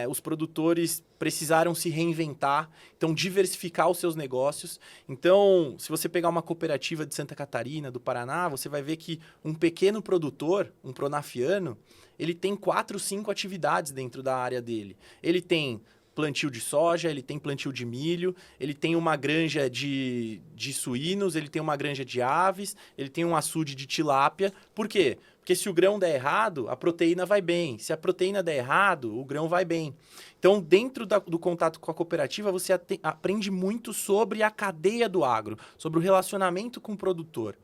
os produtores precisaram se reinventar, então diversificar os seus negócios. Então, se você pegar uma cooperativa de Santa Catarina, do Paraná, você vai ver que um pequeno produtor, um pronafiano, ele tem 4, 5 atividades dentro da área dele. Ele tem plantio de soja, ele tem plantio de milho, ele tem uma granja de suínos, ele tem uma granja de aves, ele tem um açude de tilápia. Por quê? Porque se o grão der errado, a proteína vai bem. Se a proteína der errado, o grão vai bem. Então, dentro do contato com a cooperativa, você aprende muito sobre a cadeia do agro, sobre o relacionamento com o produtor.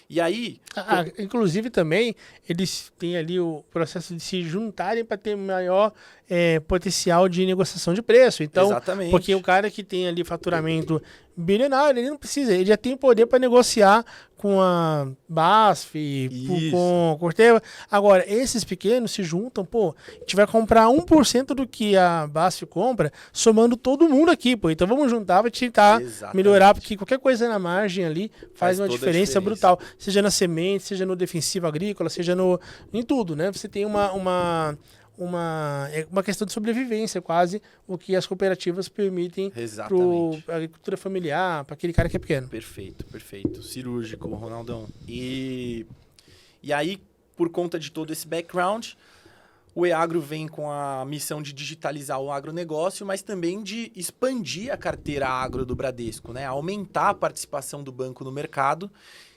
E aí... inclusive também, eles têm ali o processo de se juntarem para ter maior potencial de negociação de preço. Então, exatamente. Porque o cara que tem ali faturamento bilionário, ele não precisa, ele já tem poder para negociar com a BASF, com a Corteva. Agora, esses pequenos se juntam, a gente vai comprar 1% do que a BASF compra, somando todo mundo aqui, Então vamos juntar para tentar melhorar, porque qualquer coisa na margem ali faz uma diferença brutal. Seja na semente, seja no defensivo agrícola, seja em tudo, né? Você tem uma questão de sobrevivência, quase, o que as cooperativas permitem para a agricultura familiar, para aquele cara que é pequeno. Perfeito. Cirúrgico, Ronaldão. E aí, por conta de todo esse background, o EAGRO vem com a missão de digitalizar o agronegócio, mas também de expandir a carteira agro do Bradesco, né? Aumentar a participação do banco no mercado.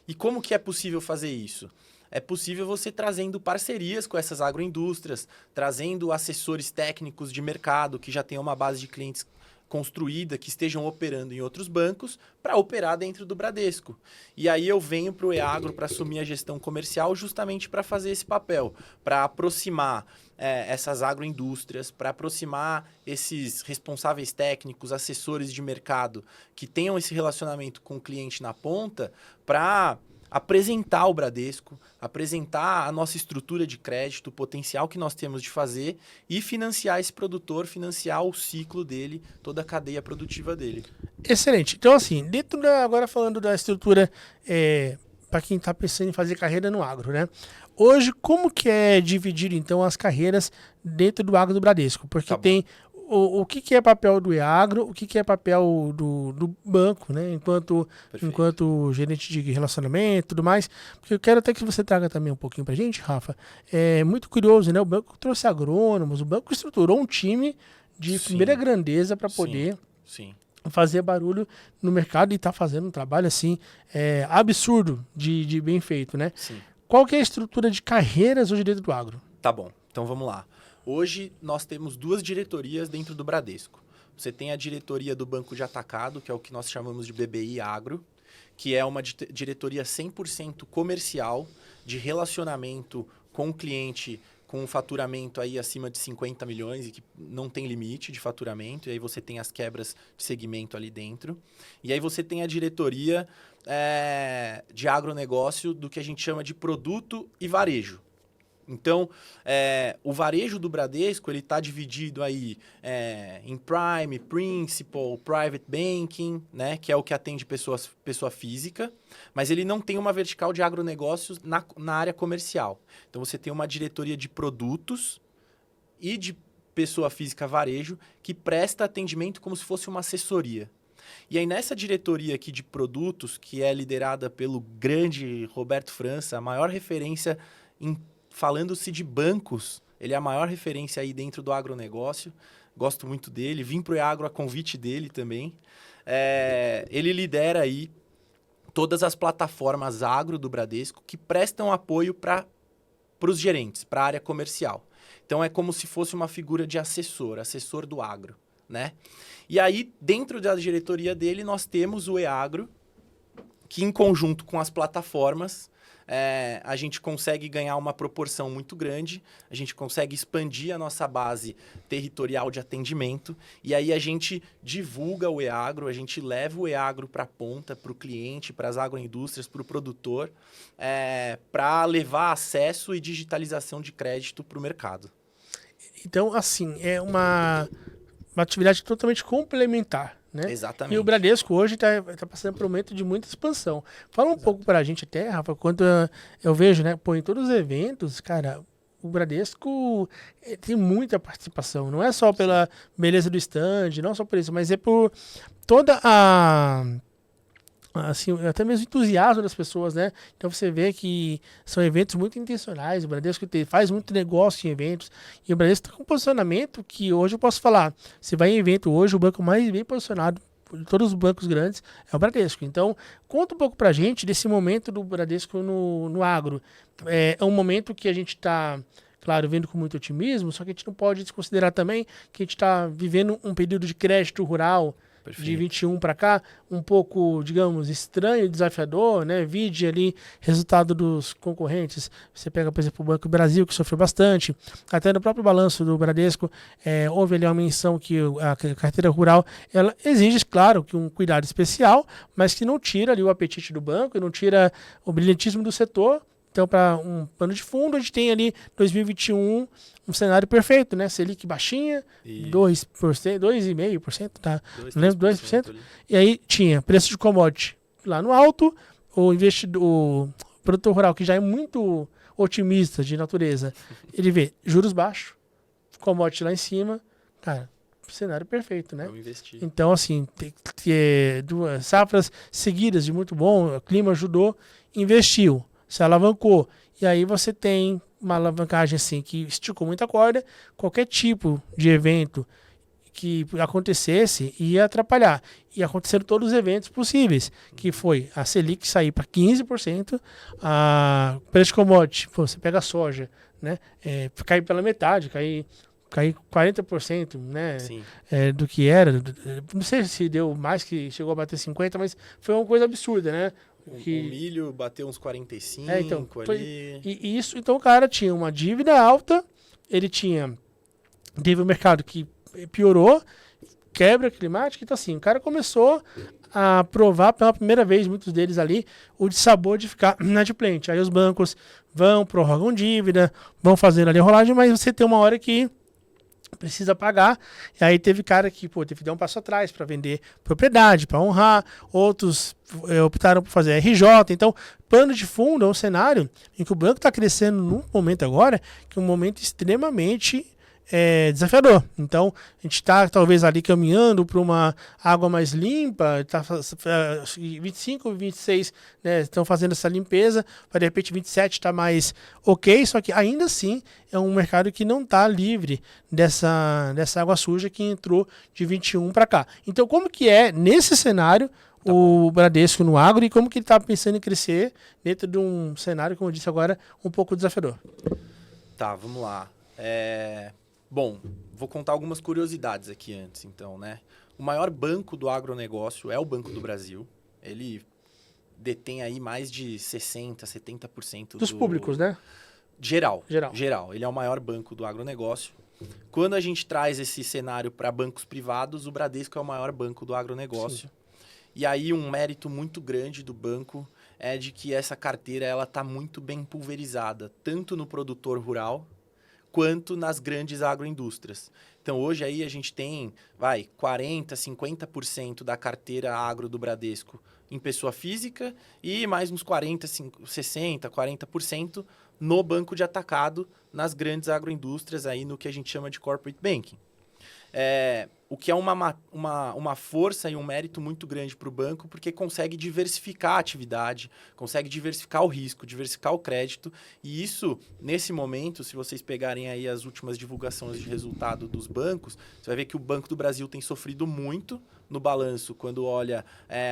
E como que é possível fazer isso? É possível você trazendo parcerias com essas agroindústrias, trazendo assessores técnicos de mercado que já tenham uma base de clientes construída, que estejam operando em outros bancos, para operar dentro do Bradesco. E aí eu venho para o EAGRO para assumir a gestão comercial justamente para fazer esse papel, para aproximar essas agroindústrias, para aproximar esses responsáveis técnicos, assessores de mercado que tenham esse relacionamento com o cliente na ponta, para apresentar o Bradesco, apresentar a nossa estrutura de crédito, o potencial que nós temos de fazer e financiar esse produtor, financiar o ciclo dele, toda a cadeia produtiva dele. Excelente. Então, assim, agora falando da estrutura para quem está pensando em fazer carreira no agro, né? Hoje, como que é dividir, então, as carreiras dentro do agro do Bradesco? Porque tem o que é papel do EAGRO, o que é papel do banco, né? Enquanto gerente de relacionamento e tudo mais. Porque eu quero até que você traga também um pouquinho pra gente, Rafa. É muito curioso, né? O banco trouxe agrônomos, o banco estruturou um time de primeira grandeza para poder fazer barulho no mercado e tá fazendo um trabalho assim absurdo de bem feito, né? Sim. Qual que é a estrutura de carreiras hoje dentro do agro? Tá bom, então vamos lá. Hoje nós temos 2 diretorias dentro do Bradesco. Você tem a diretoria do Banco de Atacado, que é o que nós chamamos de BBI Agro, que é uma diretoria 100% comercial, de relacionamento com o cliente, com um faturamento aí acima de 50 milhões e que não tem limite de faturamento. E aí você tem as quebras de segmento ali dentro. E aí você tem a diretoria de agronegócio do que a gente chama de produto e varejo. Então, o varejo do Bradesco ele está dividido aí em Prime, Principal, Private Banking, né, que é o que atende pessoa física, mas ele não tem uma vertical de agronegócios na área comercial. Então, você tem uma diretoria de produtos e de pessoa física varejo que presta atendimento como se fosse uma assessoria. E aí, nessa diretoria aqui de produtos, que é liderada pelo grande Roberto França, a maior referência falando-se de bancos, ele é a maior referência aí dentro do agronegócio. Gosto muito dele. Vim para o EAGRO a convite dele também. Ele lidera aí todas as plataformas agro do Bradesco que prestam apoio para os gerentes, para a área comercial. Então, é como se fosse uma figura de assessor do agro, né? E aí, dentro da diretoria dele, nós temos o EAGRO, que em conjunto com as plataformas, a gente consegue ganhar uma proporção muito grande, a gente consegue expandir a nossa base territorial de atendimento e aí a gente divulga o EAGRO, a gente leva o EAGRO para a ponta, para o cliente, para as agroindústrias, para o produtor, para levar acesso e digitalização de crédito para o mercado. Então, assim, é uma atividade totalmente complementar, né? Exatamente. E o Bradesco hoje está passando por um momento de muita expansão. Fala um pouco para a gente até, Rafa, quando eu vejo, né, pô, em todos os eventos, cara, o Bradesco tem muita participação. Não é só pela beleza do stand, não só por isso, mas é por toda assim, até mesmo entusiasmo das pessoas, né? Então você vê que são eventos muito intencionais. O Bradesco faz muito negócio em eventos. E o Bradesco está com um posicionamento que hoje eu posso falar. Você vai em evento hoje, o banco mais bem posicionado de todos os bancos grandes é o Bradesco. Então, conta um pouco pra gente desse momento do Bradesco no agro. É um momento que a gente está, claro, vendo com muito otimismo, só que a gente não pode desconsiderar também que a gente está vivendo um período de crédito rural. Perfeito. De 21 para cá, um pouco, digamos, estranho, desafiador, né? Vide ali resultado dos concorrentes. Você pega, por exemplo, o Banco do Brasil, que sofreu bastante. Até no próprio balanço do Bradesco, houve ali uma menção que a carteira rural, ela exige, claro, que um cuidado especial, mas que não tira ali o apetite do banco e não tira o brilhantismo do setor. Então, para um pano de fundo, a gente tem ali 2021 um cenário perfeito, né? Selic baixinha, 2%, 2,5%, tá? Não lembro, 2%. Ali. E aí tinha preço de commodity lá no alto, o produtor rural, que já é muito otimista de natureza, ele vê juros baixos, commodity lá em cima, cara, cenário perfeito, né? Vamos investir. Então, assim, duas safras seguidas de muito bom, o clima ajudou, investiu. Se alavancou. E aí você tem uma alavancagem assim que esticou muita corda. Qualquer tipo de evento que acontecesse ia atrapalhar. E aconteceram todos os eventos possíveis, que foi a Selic sair para 15%, a preço de commodity, você pega a soja, né? Cair pela metade, cair 40%, né? Do que era. Não sei se deu mais, que chegou a bater 50%, mas foi uma coisa absurda, né? O milho bateu uns 45 então, ali. E isso, então o cara tinha uma dívida alta, ele teve um mercado que piorou, quebra climática, então assim, o cara começou a provar pela primeira vez, muitos deles ali, o dissabor de ficar inadimplente. Aí os bancos prorrogam dívida, vão fazendo ali a rolagem, mas você tem uma hora que precisa pagar, e aí teve cara que teve que dar um passo atrás para vender propriedade, para honrar, outros optaram por fazer RJ, então pano de fundo é um cenário em que o banco está crescendo num momento agora, que é um momento extremamente desafiador. Então, a gente está talvez ali caminhando para uma água mais limpa, 25, 26, né, estão fazendo essa limpeza, para de repente 27 está mais ok, só que ainda assim é um mercado que não está livre dessa água suja que entrou de 21 para cá. Então, como que é nesse cenário o Bradesco no agro e como que ele está pensando em crescer dentro de um cenário, como eu disse agora, um pouco desafiador? Tá, vamos lá. Bom, vou contar algumas curiosidades aqui antes, então, né? O maior banco do agronegócio é o Banco do Brasil. Ele detém aí mais de 60%, 70% dos públicos, né? Geral. Ele é o maior banco do agronegócio. Quando a gente traz esse cenário para bancos privados, o Bradesco é o maior banco do agronegócio. Sim. E aí um mérito muito grande do banco é de que essa carteira ela está muito bem pulverizada, tanto no produtor rural quanto nas grandes agroindústrias. Então, hoje aí a gente tem, 40%, 50% da carteira agro do Bradesco em pessoa física e mais uns 40%, 60%, 40% no banco de atacado nas grandes agroindústrias, aí no que a gente chama de corporate banking. O que é uma força e um mérito muito grande para o banco, porque consegue diversificar a atividade, consegue diversificar o risco, diversificar o crédito. E isso, nesse momento, se vocês pegarem aí as últimas divulgações de resultado dos bancos, você vai ver que o Banco do Brasil tem sofrido muito no balanço, quando olha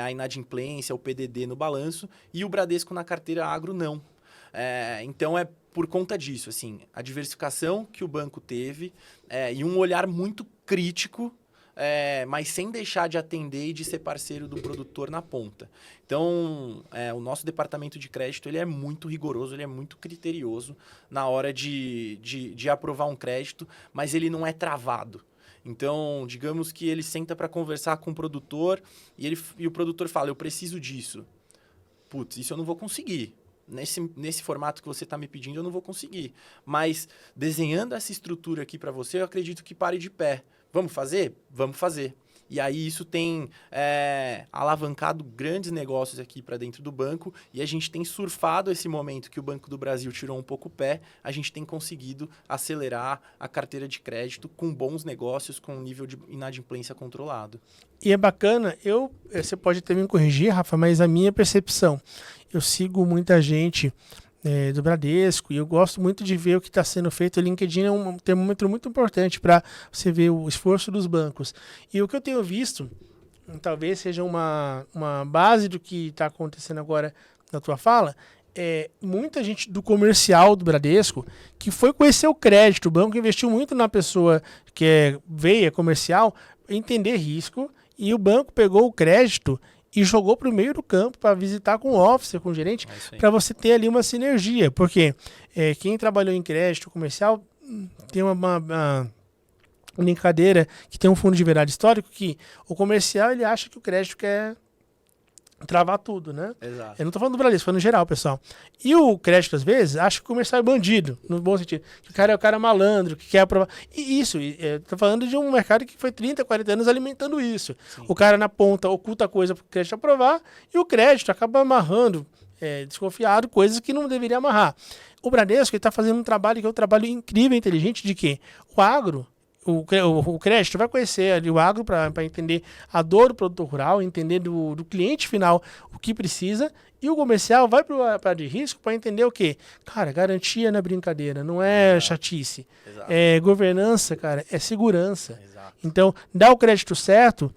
a inadimplência, o PDD no balanço, e o Bradesco na carteira agro não. Então, por conta disso, assim, a diversificação que o banco teve e um olhar muito crítico, mas sem deixar de atender e de ser parceiro do produtor na ponta. Então, o nosso departamento de crédito ele é muito rigoroso, ele é muito criterioso na hora de aprovar um crédito, mas ele não é travado. Então, digamos que ele senta para conversar com o produtor e o produtor fala, eu preciso disso. Putz, isso eu não vou conseguir. Nesse formato que você está me pedindo, eu não vou conseguir. Mas, desenhando essa estrutura aqui para você, eu acredito que pare de pé. Vamos fazer? Vamos fazer. E aí isso tem alavancado grandes negócios aqui para dentro do banco, e a gente tem surfado esse momento que o Banco do Brasil tirou um pouco o pé, a gente tem conseguido acelerar a carteira de crédito com bons negócios, com um nível de inadimplência controlado. E é bacana, você pode até me corrigir, Rafa, mas a minha percepção, eu sigo muita gente do Bradesco e eu gosto muito de ver o que está sendo feito. O LinkedIn é um termômetro muito importante para você ver o esforço dos bancos. E o que eu tenho visto, talvez seja uma base do que está acontecendo agora na tua fala, muita gente do comercial do Bradesco que foi conhecer o crédito. O banco investiu muito na pessoa que veio comercial, entender risco, e o banco pegou o crédito e jogou para o meio do campo para visitar com o officer, com o gerente, para você ter ali uma sinergia. Porque quem trabalhou em crédito comercial tem uma brincadeira que tem um fundo de verdade histórico que o comercial ele acha que o crédito quer travar tudo, né? Exato. Eu não tô falando do Bradesco, tô falando no geral, pessoal. E o crédito, às vezes, acha que o comercial é bandido, no bom sentido. Que o cara é o cara malandro, que quer aprovar. E isso, tô falando de um mercado que foi 30, 40 anos alimentando isso. Sim. O cara na ponta oculta coisa pro crédito aprovar e o crédito acaba amarrando, desconfiado, coisas que não deveria amarrar. O Bradesco, ele tá fazendo um trabalho que é um trabalho incrível, inteligente, de que o agro, o crédito vai conhecer ali o agro para entender a dor do produtor rural, entender do cliente final o que precisa, e o comercial vai para de risco para entender o quê? Cara, garantia não é brincadeira, não é chatice. Exato. Governança, cara, é segurança. Exato. Então, dar o crédito certo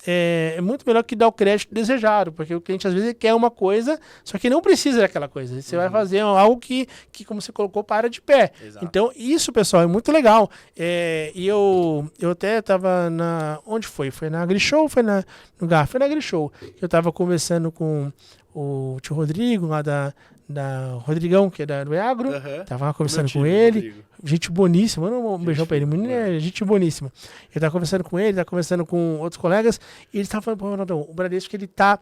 é muito melhor que dar o crédito desejado, porque o cliente às vezes quer uma coisa, só que não precisa daquela coisa. Você vai fazer algo que, como você colocou, para de pé. Exato. Então, isso, pessoal, é muito legal. E eu até estava onde foi? Foi na AgriShow ou foi no GAF? Foi na AgriShow. Eu estava conversando com o tio Rodrigo, lá da Rodrigão, que é do Eagro. Tava conversando com ele. Rodrigo. Gente boníssima. Manda um beijão pra ele. Menino, gente boníssima. Eu tava conversando com ele, tava conversando com outros colegas. E ele tava falando, pô, Ronaldão, o Bradesco, ele tá...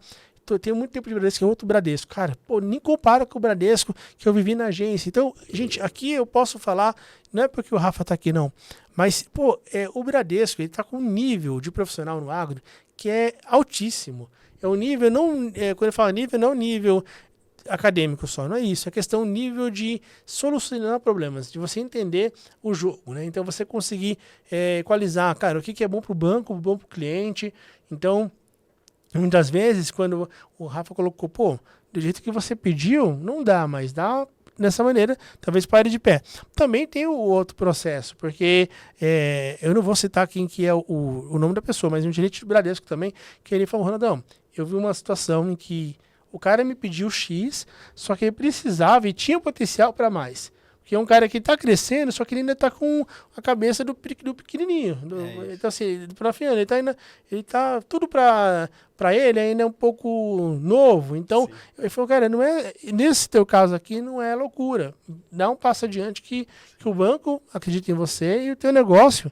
Tem muito tempo de Bradesco, que é outro Bradesco. Cara, pô, nem compara com o Bradesco que eu vivi na agência. Então, gente, aqui eu posso falar, não é porque o Rafa tá aqui, não. Mas, pô, o Bradesco, ele tá com um nível de profissional no agro que é altíssimo. É um nível, não... quando eu falo nível, não nível acadêmico só, não é isso, é questão nível de solucionar problemas, de você entender o jogo, né? Então você conseguir equalizar, cara, o que é bom para o banco, bom para o cliente. Então, muitas vezes, quando o Rafa colocou, pô, do jeito que você pediu, não dá, mas dá dessa maneira, talvez pare de pé. Também tem o outro processo, porque eu não vou citar quem que é o nome da pessoa, mas um gerente do Bradesco também, que ele falou, Ronaldão, eu vi uma situação em que o cara me pediu X, só que ele precisava e tinha potencial para mais. Porque é um cara que está crescendo, só que ele ainda está com a cabeça do pequenininho. Então, assim, do profiano, ele tá tudo para ele ainda é um pouco novo. Então, ele falou, cara, não é, nesse teu caso aqui não é loucura. Dá um passo adiante que o banco acredita em você e o teu negócio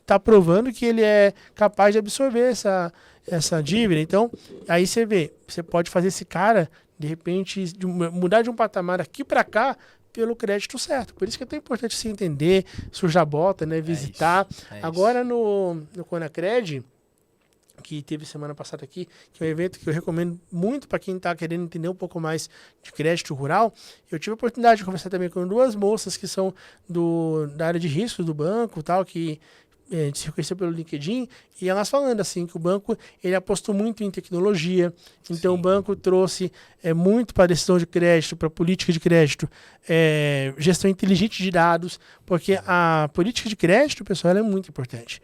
está provando que ele é capaz de absorver essa dívida. Então, aí você vê, você pode fazer esse cara, de repente, mudar de um patamar aqui para cá pelo crédito certo. Por isso que é tão importante se entender, sujar a bota, né, visitar. Agora no Conacred, que teve semana passada aqui, que é um evento que eu recomendo muito para quem está querendo entender um pouco mais de crédito rural, eu tive a oportunidade de conversar também com duas moças que são da área de riscos do banco, tal, que a gente se reconheceu pelo LinkedIn, e elas falando assim que o banco ele apostou muito em tecnologia, então o banco trouxe muito para decisão de crédito, para política de crédito, gestão inteligente de dados, porque a política de crédito, pessoal, ela é muito importante.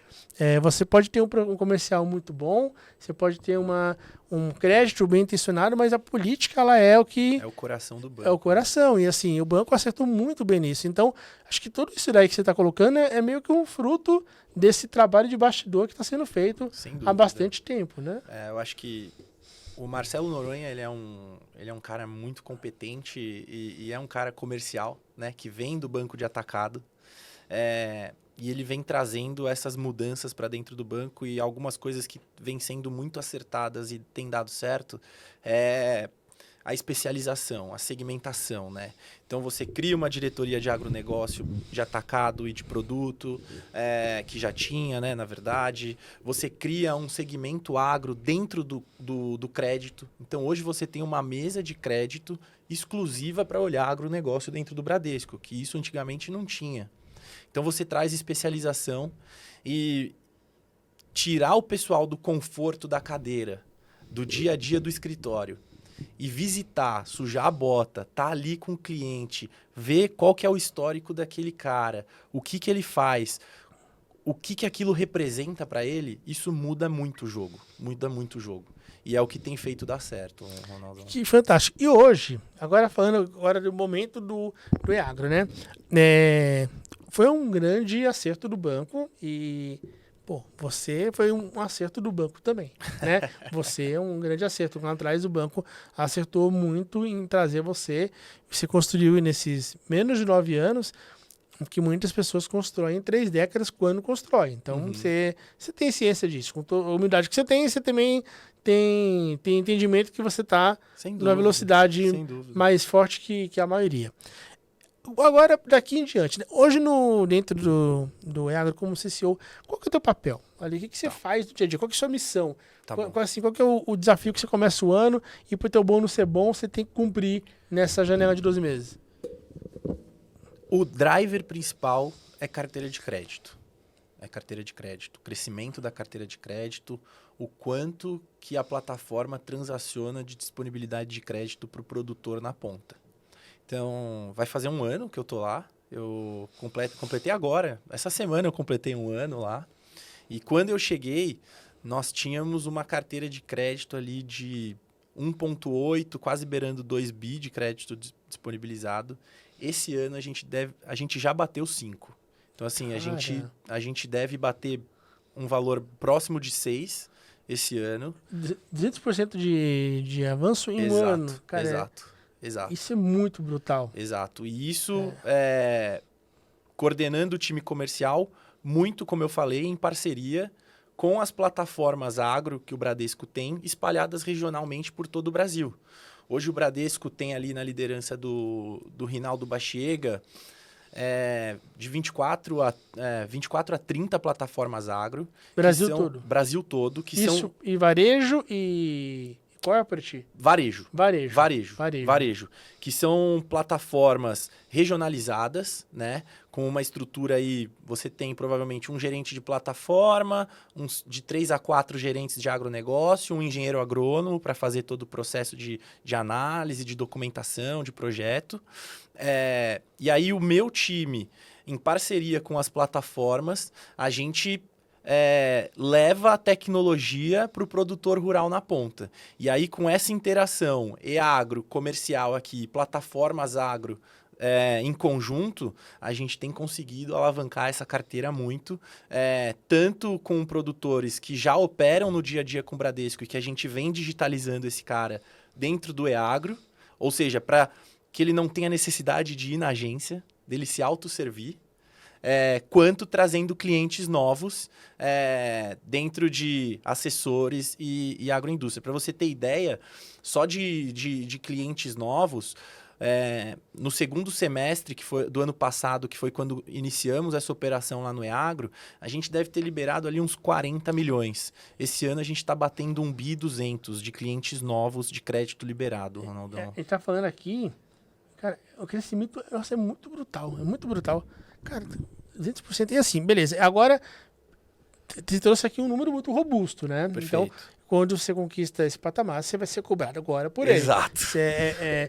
Você pode ter um comercial muito bom, você pode ter um crédito bem intencionado, mas a política ela é o que... É o coração do banco. É o coração, e assim, o banco acertou muito bem nisso. Então, acho que tudo isso daí que você está colocando é meio que um fruto desse trabalho de bastidor que está sendo feito há bastante tempo, né? Eu acho que o Marcelo Noronha, ele é um cara muito competente e é um cara comercial, né? Que vem do banco de atacado. E ele vem trazendo essas mudanças para dentro do banco e algumas coisas que vêm sendo muito acertadas e tem dado certo. a especialização, a segmentação, né? Então, você cria uma diretoria de agronegócio, de atacado e de produto, que já tinha, né, na verdade. Você cria um segmento agro dentro do crédito. Então, hoje você tem uma mesa de crédito exclusiva para olhar agronegócio dentro do Bradesco, que isso antigamente não tinha. Então, você traz especialização e tirar o pessoal do conforto da cadeira, do dia a dia do escritório, e visitar, sujar a bota, tá ali com o cliente, ver qual que é o histórico daquele cara, o que que ele faz, o que que aquilo representa para ele, isso muda muito o jogo, E é o que tem feito dar certo, Ronaldo. Que fantástico. E hoje, falando do momento do Eagro, né? Foi um grande acerto do banco e... Pô, você foi um acerto do banco também, né? Você é um grande acerto. Lá atrás o banco acertou muito em trazer você. Você construiu nesses menos de 9 anos, que muitas pessoas constroem em 3 décadas quando constroem. Então, você tem ciência disso. Com toda a humildade que você também tem entendimento que você está numa velocidade mais forte que a maioria. Agora, daqui em diante, né? Hoje dentro do Eagro, como CCO, qual que é o teu papel? Ali, o que você faz no dia a dia? Qual que é a sua missão? Qual que é o desafio que você começa o ano e para o teu bônus ser bom, você tem que cumprir nessa janela de 12 meses? O driver principal é carteira de crédito. O crescimento da carteira de crédito, o quanto que a plataforma transaciona de disponibilidade de crédito para o produtor na ponta. Então, vai fazer 1 ano que eu tô lá. Eu completei agora. Essa semana eu completei 1 ano lá. E quando eu cheguei, nós tínhamos uma carteira de crédito ali de 1,8, quase beirando 2 bi de crédito disponibilizado. Esse ano a gente já bateu 5. Então, assim, a gente deve bater um valor próximo de 6 esse ano. 200% de avanço em 1 ano. Cara, Exato. Isso é muito brutal. Exato. E isso, coordenando o time comercial, muito, como eu falei, em parceria com as plataformas agro que o Bradesco tem, espalhadas regionalmente por todo o Brasil. Hoje o Bradesco tem ali na liderança do Rinaldo Bachiega, de 24 a 30 plataformas agro. Brasil todo. Isso, e varejo e... Corporate? Varejo. Que são plataformas regionalizadas, né? Com uma estrutura aí, você tem provavelmente um gerente de plataforma, de 3 a 4 gerentes de agronegócio, um engenheiro agrônomo para fazer todo o processo de análise, de documentação, de projeto. E aí o meu time, em parceria com as plataformas, a gente... leva a tecnologia para o produtor rural na ponta. E aí, com essa interação e-agro, comercial aqui, plataformas agro em conjunto, a gente tem conseguido alavancar essa carteira muito, tanto com produtores que já operam no dia a dia com o Bradesco e que a gente vem digitalizando esse cara dentro do e-agro, ou seja, para que ele não tenha necessidade de ir na agência, dele se autosservir, quanto trazendo clientes novos dentro de assessores e agroindústria. Para você ter ideia, só de clientes novos, no segundo semestre que foi, do ano passado, que foi quando iniciamos essa operação lá no e-agro, a gente deve ter liberado ali uns 40 milhões. Esse ano a gente está batendo 1,2 bi de clientes novos de crédito liberado, Ronaldão. Ele está falando aqui, cara, o crescimento é muito brutal, Cara, 200%. E assim, beleza. Agora, você trouxe aqui um número muito robusto, né? Perfeito. Então, quando você conquista esse patamar, você vai ser cobrado agora por ele. Exato.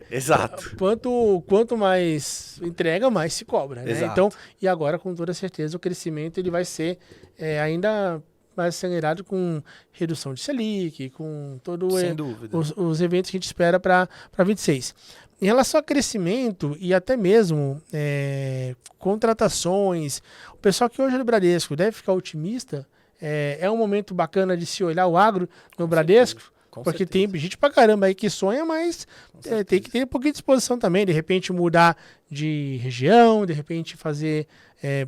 Exato. Quanto mais entrega, mais se cobra, né? Exato. Então, e agora, com toda certeza, o crescimento ele vai ser ainda mais acelerado com redução de Selic, com todos os eventos que a gente espera para 26. Em relação a crescimento e até mesmo contratações, o pessoal que hoje é do Bradesco deve ficar otimista. É um momento bacana de se olhar o agro no Bradesco, porque tem gente pra caramba aí que sonha, mas tem que ter um pouquinho de disposição também. De repente mudar de região, de repente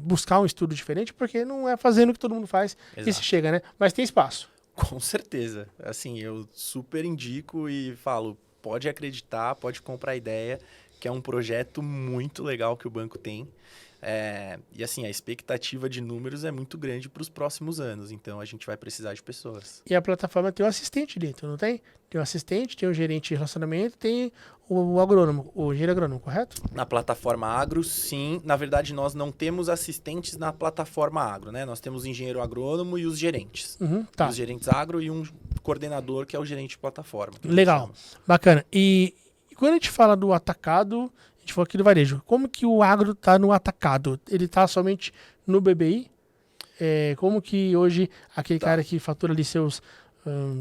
buscar um estudo diferente, porque não é fazendo o que todo mundo faz que se chega, né? Mas tem espaço. Com certeza. Assim, eu super indico e falo... pode acreditar, pode comprar a ideia, que é um projeto muito legal que o banco tem. E assim, a expectativa de números é muito grande para os próximos anos, então a gente vai precisar de pessoas. E a plataforma tem um assistente dentro, não tem? Tem um assistente, tem o gerente de relacionamento, tem o agrônomo, o engenheiro agrônomo, correto? Na plataforma agro, sim. Na verdade, nós não temos assistentes na plataforma agro, né? Nós temos o engenheiro agrônomo e os gerentes. Tá. Os gerentes agro e um coordenador, que é o gerente de plataforma. Legal, bacana. E quando a gente fala do atacado, a gente falou aqui do varejo, como que o agro está no atacado? Ele está somente no BBI? Como que hoje aquele cara que fatura ali seus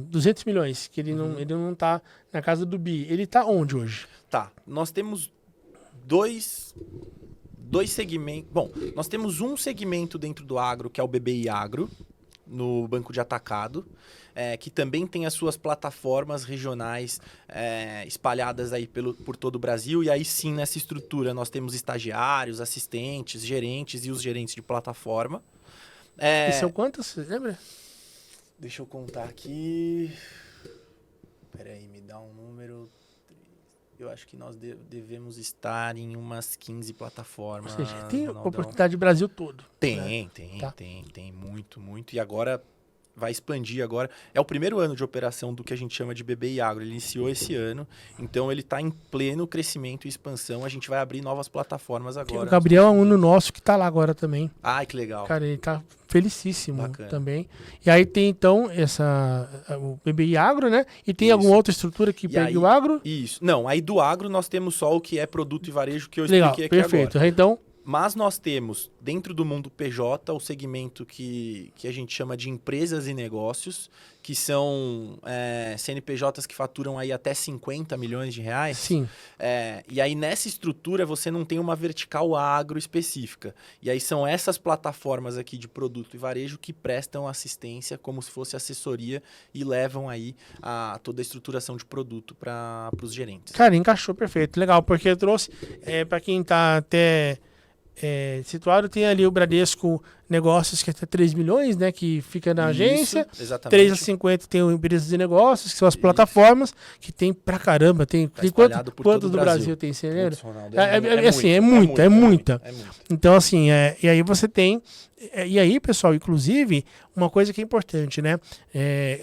200 milhões, que ele não está na casa do BI, ele está onde hoje? Tá, nós temos dois segmentos. Bom, nós temos um segmento dentro do agro, que é o BBI Agro, no banco de atacado, que também tem as suas plataformas regionais espalhadas aí por todo o Brasil. E aí sim, nessa estrutura, nós temos estagiários, assistentes, gerentes e os gerentes de plataforma. E são quantos, você lembra? Deixa eu contar aqui. Peraí, me dá um número. Eu acho que nós devemos estar em umas 15 plataformas. Ou seja, tem oportunidade do Brasil todo. Tem, né? tem muito, muito. E agora vai expandir agora. É o primeiro ano de operação do que a gente chama de BBI Agro. Ele iniciou esse ano, então ele está em pleno crescimento e expansão. A gente vai abrir novas plataformas agora. O Gabriel é um aluno nosso que está lá agora também. Ai, que legal. Cara, ele está felicíssimo. Bacana. Também. E aí tem então o BBI Agro, né? E tem alguma outra estrutura que pega o agro? Isso. Não, aí do agro nós temos só o que é produto e varejo, que eu legal, expliquei aqui perfeito. agora. Então, mas nós temos, dentro do mundo PJ, o segmento que a gente chama de empresas e negócios, que são CNPJs que faturam aí até 50 milhões de reais. Sim. E aí, nessa estrutura, você não tem uma vertical agro específica. E aí, são essas plataformas aqui de produto e varejo que prestam assistência como se fosse assessoria e levam aí toda a estruturação de produto para os gerentes. Cara, encaixou perfeito. Legal, porque eu trouxe, para quem está até situado, tem ali o Bradesco Negócios, que é até 3 milhões, né? Que fica na agência. Exatamente. 3 a 50 tem o Empresas de Negócios, que são as plataformas, que tem pra caramba. Tem quantos do Brasil tem, você lembra? É muita. Então, assim, e aí você tem... E aí, pessoal, inclusive, uma coisa que é importante, né?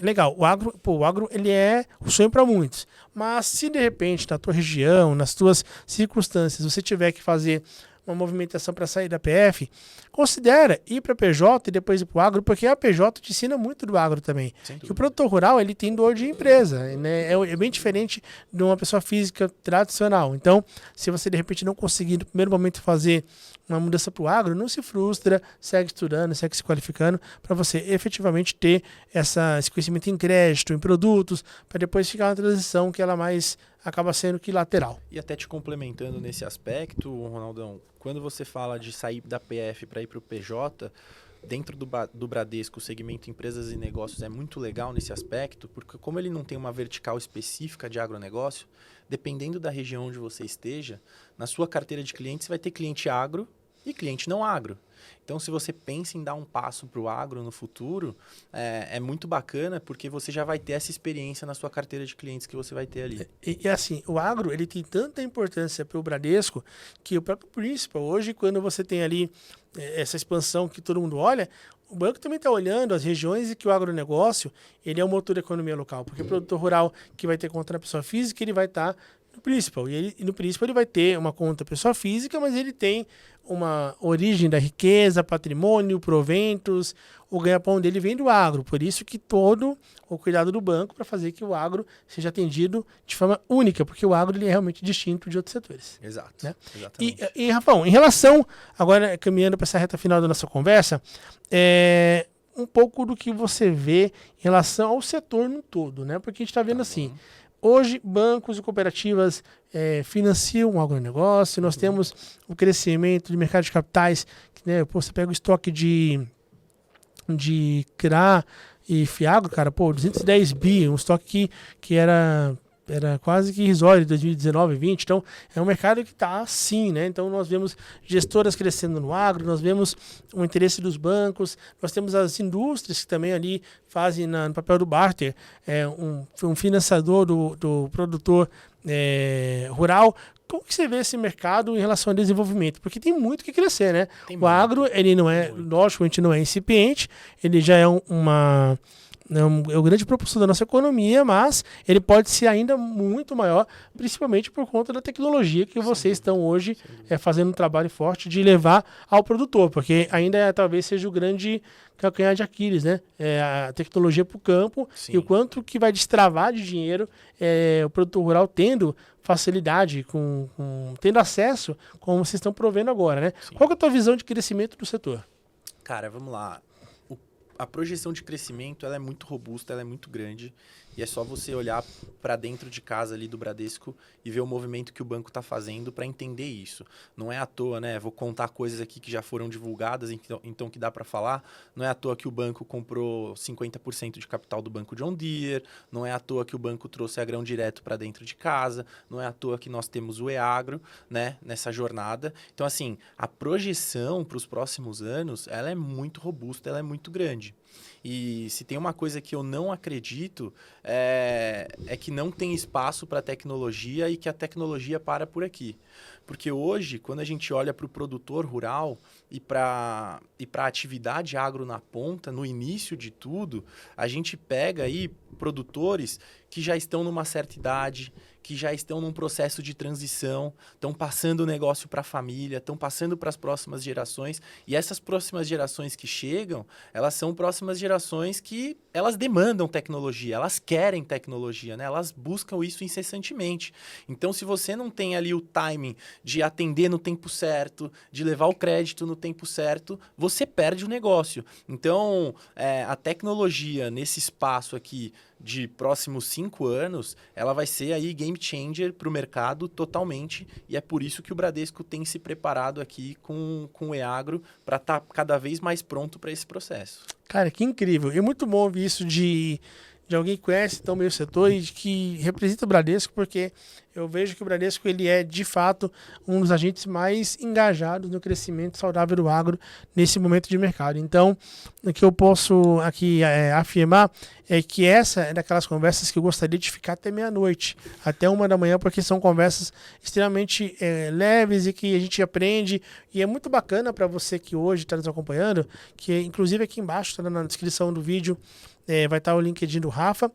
Legal, o agro, ele é o sonho para muitos. Mas se, de repente, na tua região, nas tuas circunstâncias, você tiver que fazer uma movimentação para sair da PF, considera ir para PJ e depois ir para o agro, porque a PJ te ensina muito do agro também. Que o produtor rural, ele tem dor de empresa, né? É bem diferente de uma pessoa física tradicional. Então, se você de repente não conseguir no primeiro momento fazer uma mudança para o agro, não se frustra, segue estudando, segue se qualificando, para você efetivamente ter esse conhecimento em crédito, em produtos, para depois ficar uma transição que ela mais acaba sendo que lateral. E até te complementando nesse aspecto, Ronaldão, quando você fala de sair da PF para ir para o PJ, dentro do Bradesco, o segmento empresas e negócios é muito legal nesse aspecto, porque como ele não tem uma vertical específica de agronegócio, dependendo da região onde você esteja, na sua carteira de clientes vai ter cliente agro e cliente não agro. Então, se você pensa em dar um passo para o agro no futuro, é muito bacana, porque você já vai ter essa experiência na sua carteira de clientes que você vai ter ali. E assim, o agro, ele tem tanta importância para o Bradesco, que o próprio Principal, hoje, quando você tem ali essa expansão que todo mundo olha, o banco também está olhando as regiões e que o agronegócio, ele é o motor da economia local, porque o produtor rural que vai ter conta na pessoa física, ele vai estar no Principal. E no Principal ele vai ter uma conta pessoa física, mas ele tem uma origem da riqueza, patrimônio, proventos, o ganha-pão dele vem do agro. Por isso que todo o cuidado do banco para fazer que o agro seja atendido de forma única, porque o agro ele é realmente distinto de outros setores. Exato. Né? Exatamente. E, Rafão, em relação, agora caminhando para essa reta final da nossa conversa, um pouco do que você vê em relação ao setor no todo, né? Porque a gente está vendo assim, hoje bancos e cooperativas financiam o agronegócio, nós temos o crescimento de mercado de capitais, né? Você pega o estoque de CRA e Fiagro, cara, 210 bi, um estoque que era era quase que irrisório em 2019, 2020. Então, é um mercado que está assim, né? Então, nós vemos gestoras crescendo no agro, nós vemos o interesse dos bancos, nós temos as indústrias que também ali fazem no papel do barter, um financiador do produtor rural. Como que você vê esse mercado em relação ao desenvolvimento? Porque tem muito que crescer, né? O agro, ele não é, lógico, a gente não é incipiente, ele já é é o grande propulsor da nossa economia, mas ele pode ser ainda muito maior, principalmente por conta da tecnologia que vocês estão hoje fazendo um trabalho forte de levar ao produtor, porque ainda talvez seja o grande calcanhar de Aquiles, né? A tecnologia para o campo. Sim. E o quanto que vai destravar de dinheiro o produtor rural tendo facilidade, tendo acesso, como vocês estão provendo agora, né? Sim. Qual que é a tua visão de crescimento do setor? Cara, vamos lá. A projeção de crescimento ela é muito robusta, ela é muito grande. E é só você olhar para dentro de casa ali do Bradesco e ver o movimento que o banco está fazendo para entender isso. Não é à toa, né? Vou contar coisas aqui que já foram divulgadas, então que dá para falar. Não é à toa que o banco comprou 50% de capital do Banco John Deere. Não é à toa que o banco trouxe a Grão Direto para dentro de casa. Não é à toa que nós temos o EAgro, né, nessa jornada. Então, assim, a projeção para os próximos anos, ela é muito robusta, ela é muito grande. E se tem uma coisa que eu não acredito é que não tem espaço para tecnologia e que a tecnologia para por aqui. Porque hoje, quando a gente olha para o produtor rural e para a atividade agro na ponta, no início de tudo, a gente pega aí produtores que já estão numa certa idade, que já estão num processo de transição, estão passando o negócio para a família, estão passando para as próximas gerações. E essas próximas gerações que chegam, elas são próximas gerações que elas demandam tecnologia, elas querem tecnologia, né? Elas buscam isso incessantemente. Então, se você não tem ali o timing de atender no tempo certo, de levar o crédito no tempo certo, você perde o negócio. Então, a tecnologia nesse espaço aqui de próximos 5 anos, ela vai ser aí game changer para o mercado totalmente, e é por isso que o Bradesco tem se preparado aqui com o EAgro para estar cada vez mais pronto para esse processo. Cara, que incrível. E muito bom ouvir isso de alguém que conhece tão bem o setor e que representa o Bradesco, porque eu vejo que o Bradesco ele é, de fato, um dos agentes mais engajados no crescimento saudável do agro nesse momento de mercado. Então, o que eu posso aqui afirmar é que essa é daquelas conversas que eu gostaria de ficar até meia-noite, até 1h da manhã, porque são conversas extremamente leves e que a gente aprende. E é muito bacana para você que hoje está nos acompanhando, que inclusive aqui embaixo, está na descrição do vídeo, vai estar o LinkedIn do Rafa,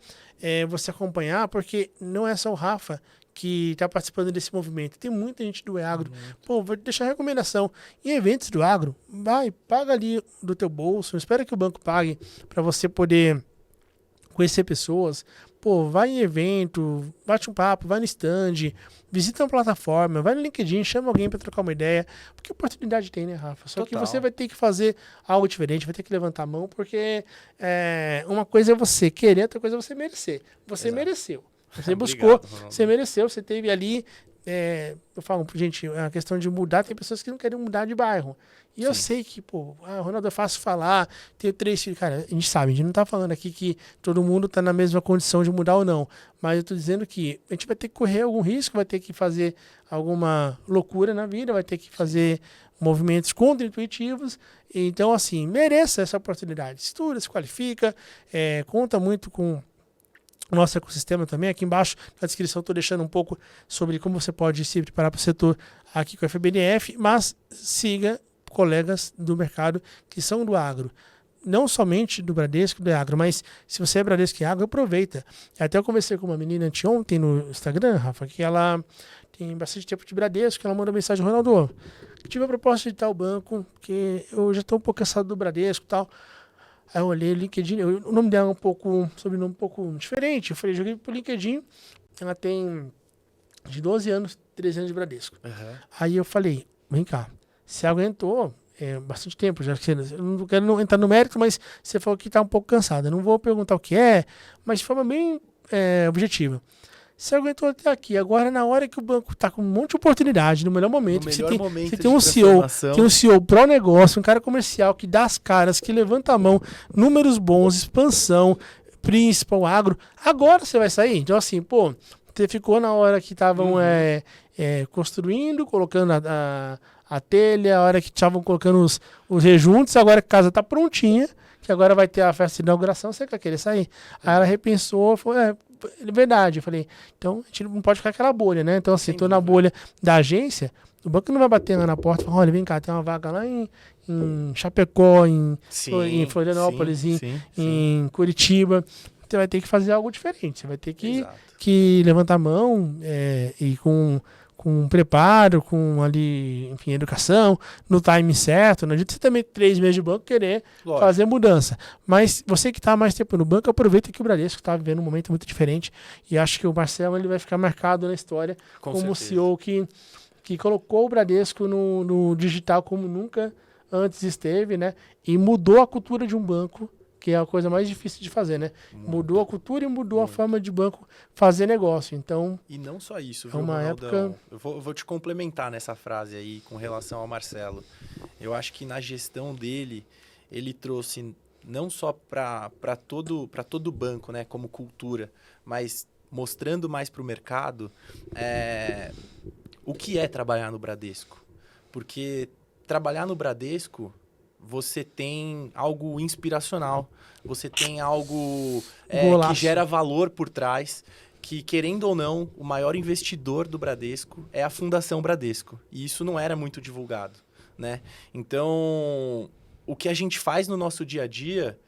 você acompanhar, porque não é só o Rafa que está participando desse movimento. Tem muita gente do EAgro. Pô, vou deixar a recomendação. Em eventos do agro, paga ali do teu bolso, não espera que o banco pague para você poder conhecer pessoas. Pô, vai em evento, bate um papo, vai no stand, visita uma plataforma, vai no LinkedIn, chama alguém para trocar uma ideia, porque oportunidade tem, né, Rafa? Só que você vai ter que fazer algo diferente, vai ter que levantar a mão, porque uma coisa é você querer, outra coisa é você merecer. Você mereceu. Você buscou, você mereceu, você teve ali. Eu falo, gente, a questão de mudar, tem pessoas que não querem mudar de bairro. E eu sei que, Ronaldo, é fácil falar, tenho 3 filhos. Cara, a gente sabe, a gente não tá falando aqui que todo mundo tá na mesma condição de mudar ou não. Mas eu tô dizendo que a gente vai ter que correr algum risco, vai ter que fazer alguma loucura na vida, vai ter que fazer movimentos contra-intuitivos. Então, assim, mereça essa oportunidade. Estuda, se qualifica, conta muito com o nosso ecossistema também. Aqui embaixo na descrição estou deixando um pouco sobre como você pode se preparar para o setor aqui com a FBNF, mas siga colegas do mercado que são do agro. Não somente do Bradesco, do agro, mas se você é Bradesco e agro, aproveita. Até eu conversei com uma menina anteontem no Instagram, Rafa, que ela tem bastante tempo de Bradesco, ela manda mensagem, Ronaldo, tive a proposta de tal banco, que eu já estou um pouco cansado do Bradesco e tal. Aí eu olhei o LinkedIn, o nome dela é sobrenome um pouco diferente. Eu falei, joguei pro LinkedIn, ela tem de 12 anos, 13 anos de Bradesco. Uhum. Aí eu falei, vem cá, você aguentou bastante tempo, já que eu não quero entrar no mérito, mas você falou que tá um pouco cansada. Não vou perguntar o que é, mas de forma bem objetiva. Você aguentou até aqui. Agora, na hora que o banco está com um monte de oportunidade, no melhor momento, você tem um CEO pró-negócio, um cara comercial que dá as caras, que levanta a mão, números bons, expansão, principal, agro. Agora você vai sair. Então, assim, Você ficou na hora que estavam construindo, colocando a telha, a hora que estavam colocando os rejuntos, agora que a casa está prontinha, que agora vai ter a festa de inauguração, você quer querer sair. Aí ela repensou, falou, é verdade. Eu falei, então a gente não pode ficar aquela bolha, né? Então, assim, tô na bolha da agência, o banco não vai bater lá na porta e falar, olha, vem cá, tem uma vaga lá em Chapecó, em Florianópolis, em Curitiba. Você vai ter que fazer algo diferente. Você vai ter que levantar a mão e com preparo, com ali, enfim, educação, no time certo. Não adianta você também 3 meses de banco querer fazer mudança. Mas você que está mais tempo no banco, aproveita que o Bradesco está vivendo um momento muito diferente. E acho que o Marcelo ele vai ficar marcado na história como o CEO que colocou o Bradesco no digital como nunca antes esteve, né? E mudou a cultura de um banco, que é a coisa mais difícil de fazer, né? Mudou a cultura e mudou a forma de banco fazer negócio. Então, e não só isso, viu, uma Ronaldão? Eu vou te complementar nessa frase aí com relação ao Marcelo. Eu acho que na gestão dele, ele trouxe não só para todo banco, né, como cultura, mas mostrando mais para o mercado o que é trabalhar no Bradesco. Porque trabalhar no Bradesco, você tem algo inspiracional, você tem algo que gera valor por trás, que, querendo ou não, o maior investidor do Bradesco é a Fundação Bradesco. E isso não era muito divulgado, né? Então, o que a gente faz no nosso dia a dia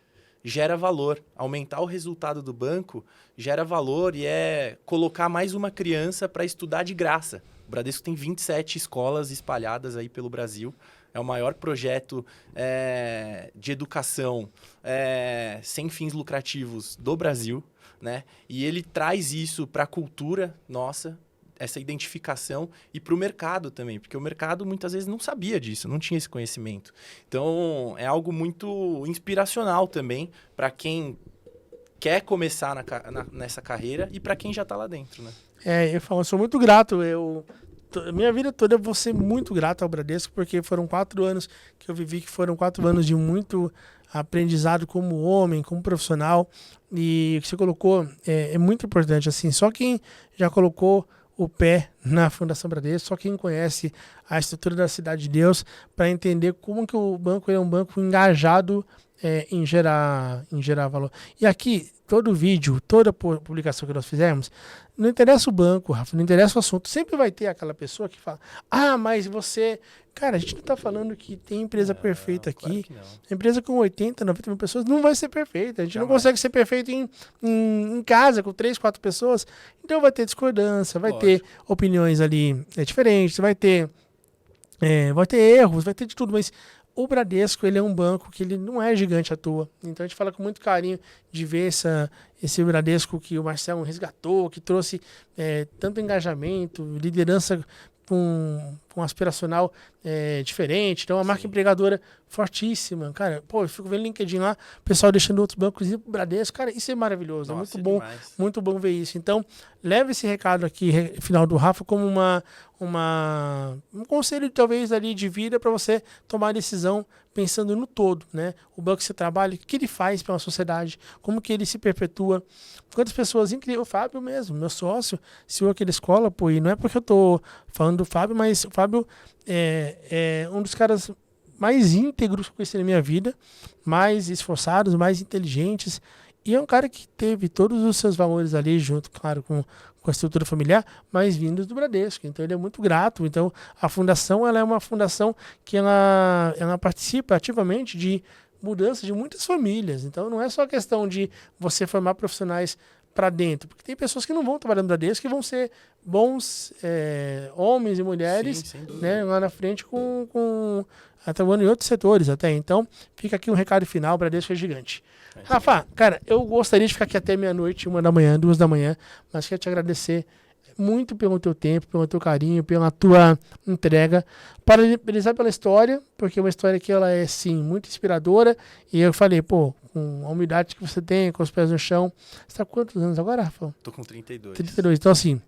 gera valor. Aumentar o resultado do banco gera valor e é colocar mais uma criança para estudar de graça. O Bradesco tem 27 escolas espalhadas aí pelo Brasil. É o maior projeto de educação sem fins lucrativos do Brasil, né? E ele traz isso para a cultura nossa, essa identificação, e para o mercado também, porque o mercado muitas vezes não sabia disso, não tinha esse conhecimento. Então, é algo muito inspiracional também para quem quer começar nessa carreira e para quem já está lá dentro, né? Eu sou muito grato. Minha vida toda eu vou ser muito grato ao Bradesco, porque foram 4 anos que eu vivi, que foram 4 anos de muito aprendizado como homem, como profissional. E o que você colocou é muito importante. Assim, só quem já colocou o pé na Fundação Bradesco, só quem conhece a estrutura da Cidade de Deus, para entender como que o banco é um banco engajado em gerar valor. E aqui, todo vídeo, toda publicação que nós fizemos, não interessa o banco, Rafa, não interessa o assunto, sempre vai ter aquela pessoa que fala, mas você... Cara, a gente não está falando que tem empresa perfeita aqui. Claro Empresa com 80, 90 mil pessoas não vai ser perfeita. A gente não consegue ser perfeito em casa, com 3, 4 pessoas. Então vai ter discordância, vai ter opiniões ali diferentes, vai ter erros, vai ter de tudo, mas o Bradesco, ele é um banco que ele não é gigante à toa. Então a gente fala com muito carinho de ver esse Bradesco que o Marcelo resgatou, que trouxe tanto engajamento, liderança com aspiracional diferente. Então, uma marca empregadora fortíssima. Cara, eu fico vendo LinkedIn lá, o pessoal deixando outros bancos ir pro Bradesco. Cara, isso é maravilhoso. Nossa, é muito bom ver isso. Então, leve esse recado aqui, final do Rafa, como um conselho, talvez, ali de vida para você tomar a decisão pensando no todo, né? O banco que você trabalha, o que ele faz pela sociedade, como que ele se perpetua. Quantas pessoas incríveis, o Fábio mesmo, meu sócio, CEO aqui da escola, e não é porque eu tô falando do Fábio, mas o Fábio é um dos caras mais íntegros que eu conheci na minha vida, mais esforçados, mais inteligentes, e é um cara que teve todos os seus valores ali, junto, claro, com a estrutura familiar, mas vindos do Bradesco. Então, ele é muito grato. Então, a fundação, ela é uma fundação que ela participa ativamente de mudança de muitas famílias. Então, não é só questão de você formar profissionais para dentro, porque tem pessoas que não vão trabalhar no Bradesco, que vão ser bons homens e mulheres, sim, né, lá na frente trabalhando em outros setores até. Então, fica aqui um recado final, o Bradesco é gigante. Rafa, cara, eu gostaria de ficar aqui até meia-noite, 1 da manhã, 2 da manhã, mas quero te agradecer muito pelo teu tempo, pelo teu carinho, pela tua entrega, parabenizar pela história, porque é uma história que ela é, sim, muito inspiradora, e eu falei, com a humildade que você tem, com os pés no chão, você tá com quantos anos agora, Rafa? Tô com 32. 32, então assim,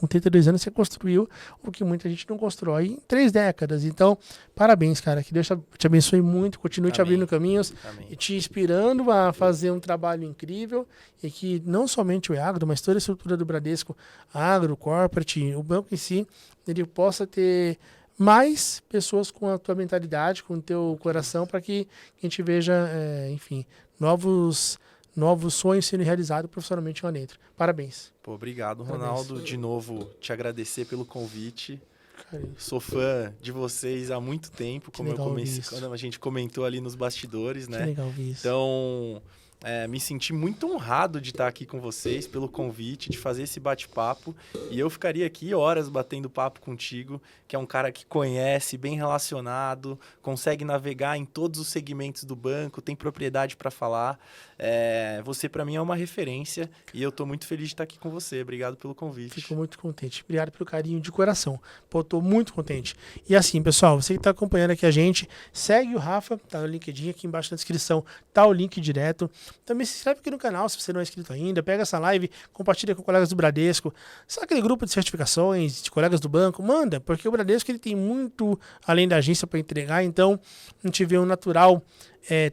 Com 32 anos você construiu o que muita gente não constrói em 3 décadas. Então, parabéns, cara. Que Deus te abençoe muito, continue te abrindo caminhos e te inspirando a fazer um trabalho incrível e que não somente o Agro, mas toda a estrutura do Bradesco, Agro, Corporate, o banco em si, ele possa ter mais pessoas com a tua mentalidade, com o teu coração, para que a gente veja, enfim, novos sonhos sendo realizados profissionalmente lá dentro. Parabéns. Pô, obrigado, Ronaldo. De novo, te agradecer pelo convite. Cara, Sou fã de vocês há muito tempo, como eu comecei, quando a gente comentou ali nos bastidores, né? Que legal ver isso. Então, me senti muito honrado de estar aqui com vocês, pelo convite, de fazer esse bate-papo. E eu ficaria aqui horas batendo papo contigo, que é um cara que conhece, bem relacionado, consegue navegar em todos os segmentos do banco, tem propriedade para falar. Você, para mim, é uma referência e eu estou muito feliz de estar aqui com você. Obrigado pelo convite. Fico muito contente. Obrigado pelo carinho de coração. Pô, tô muito contente. E assim, pessoal, você que está acompanhando aqui a gente, segue o Rafa, tá no LinkedIn, aqui embaixo na descrição, tá o link direto. Também se inscreve aqui no canal, se você não é inscrito ainda, pega essa live, compartilha com colegas do Bradesco. Sabe aquele grupo de certificações, de colegas do banco? Manda, porque o Bradesco ele tem muito além da agência para entregar, então a gente vê um natural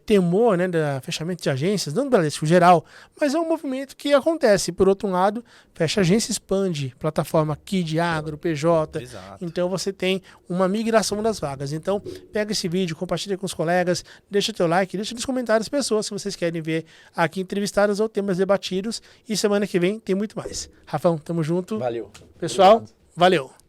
temor, né, da fechamento de agências, não do Bradesco geral, mas é um movimento que acontece. Por outro lado, fecha agência, expande plataforma aqui de Agro, PJ. Exato. Então você tem uma migração das vagas. Então pega esse vídeo, compartilha com os colegas, deixa teu like, deixa nos comentários pessoas se vocês querem ver aqui entrevistadas ou temas debatidos. E semana que vem tem muito mais. Rafão, tamo junto. Valeu. Pessoal, Obrigado. Valeu.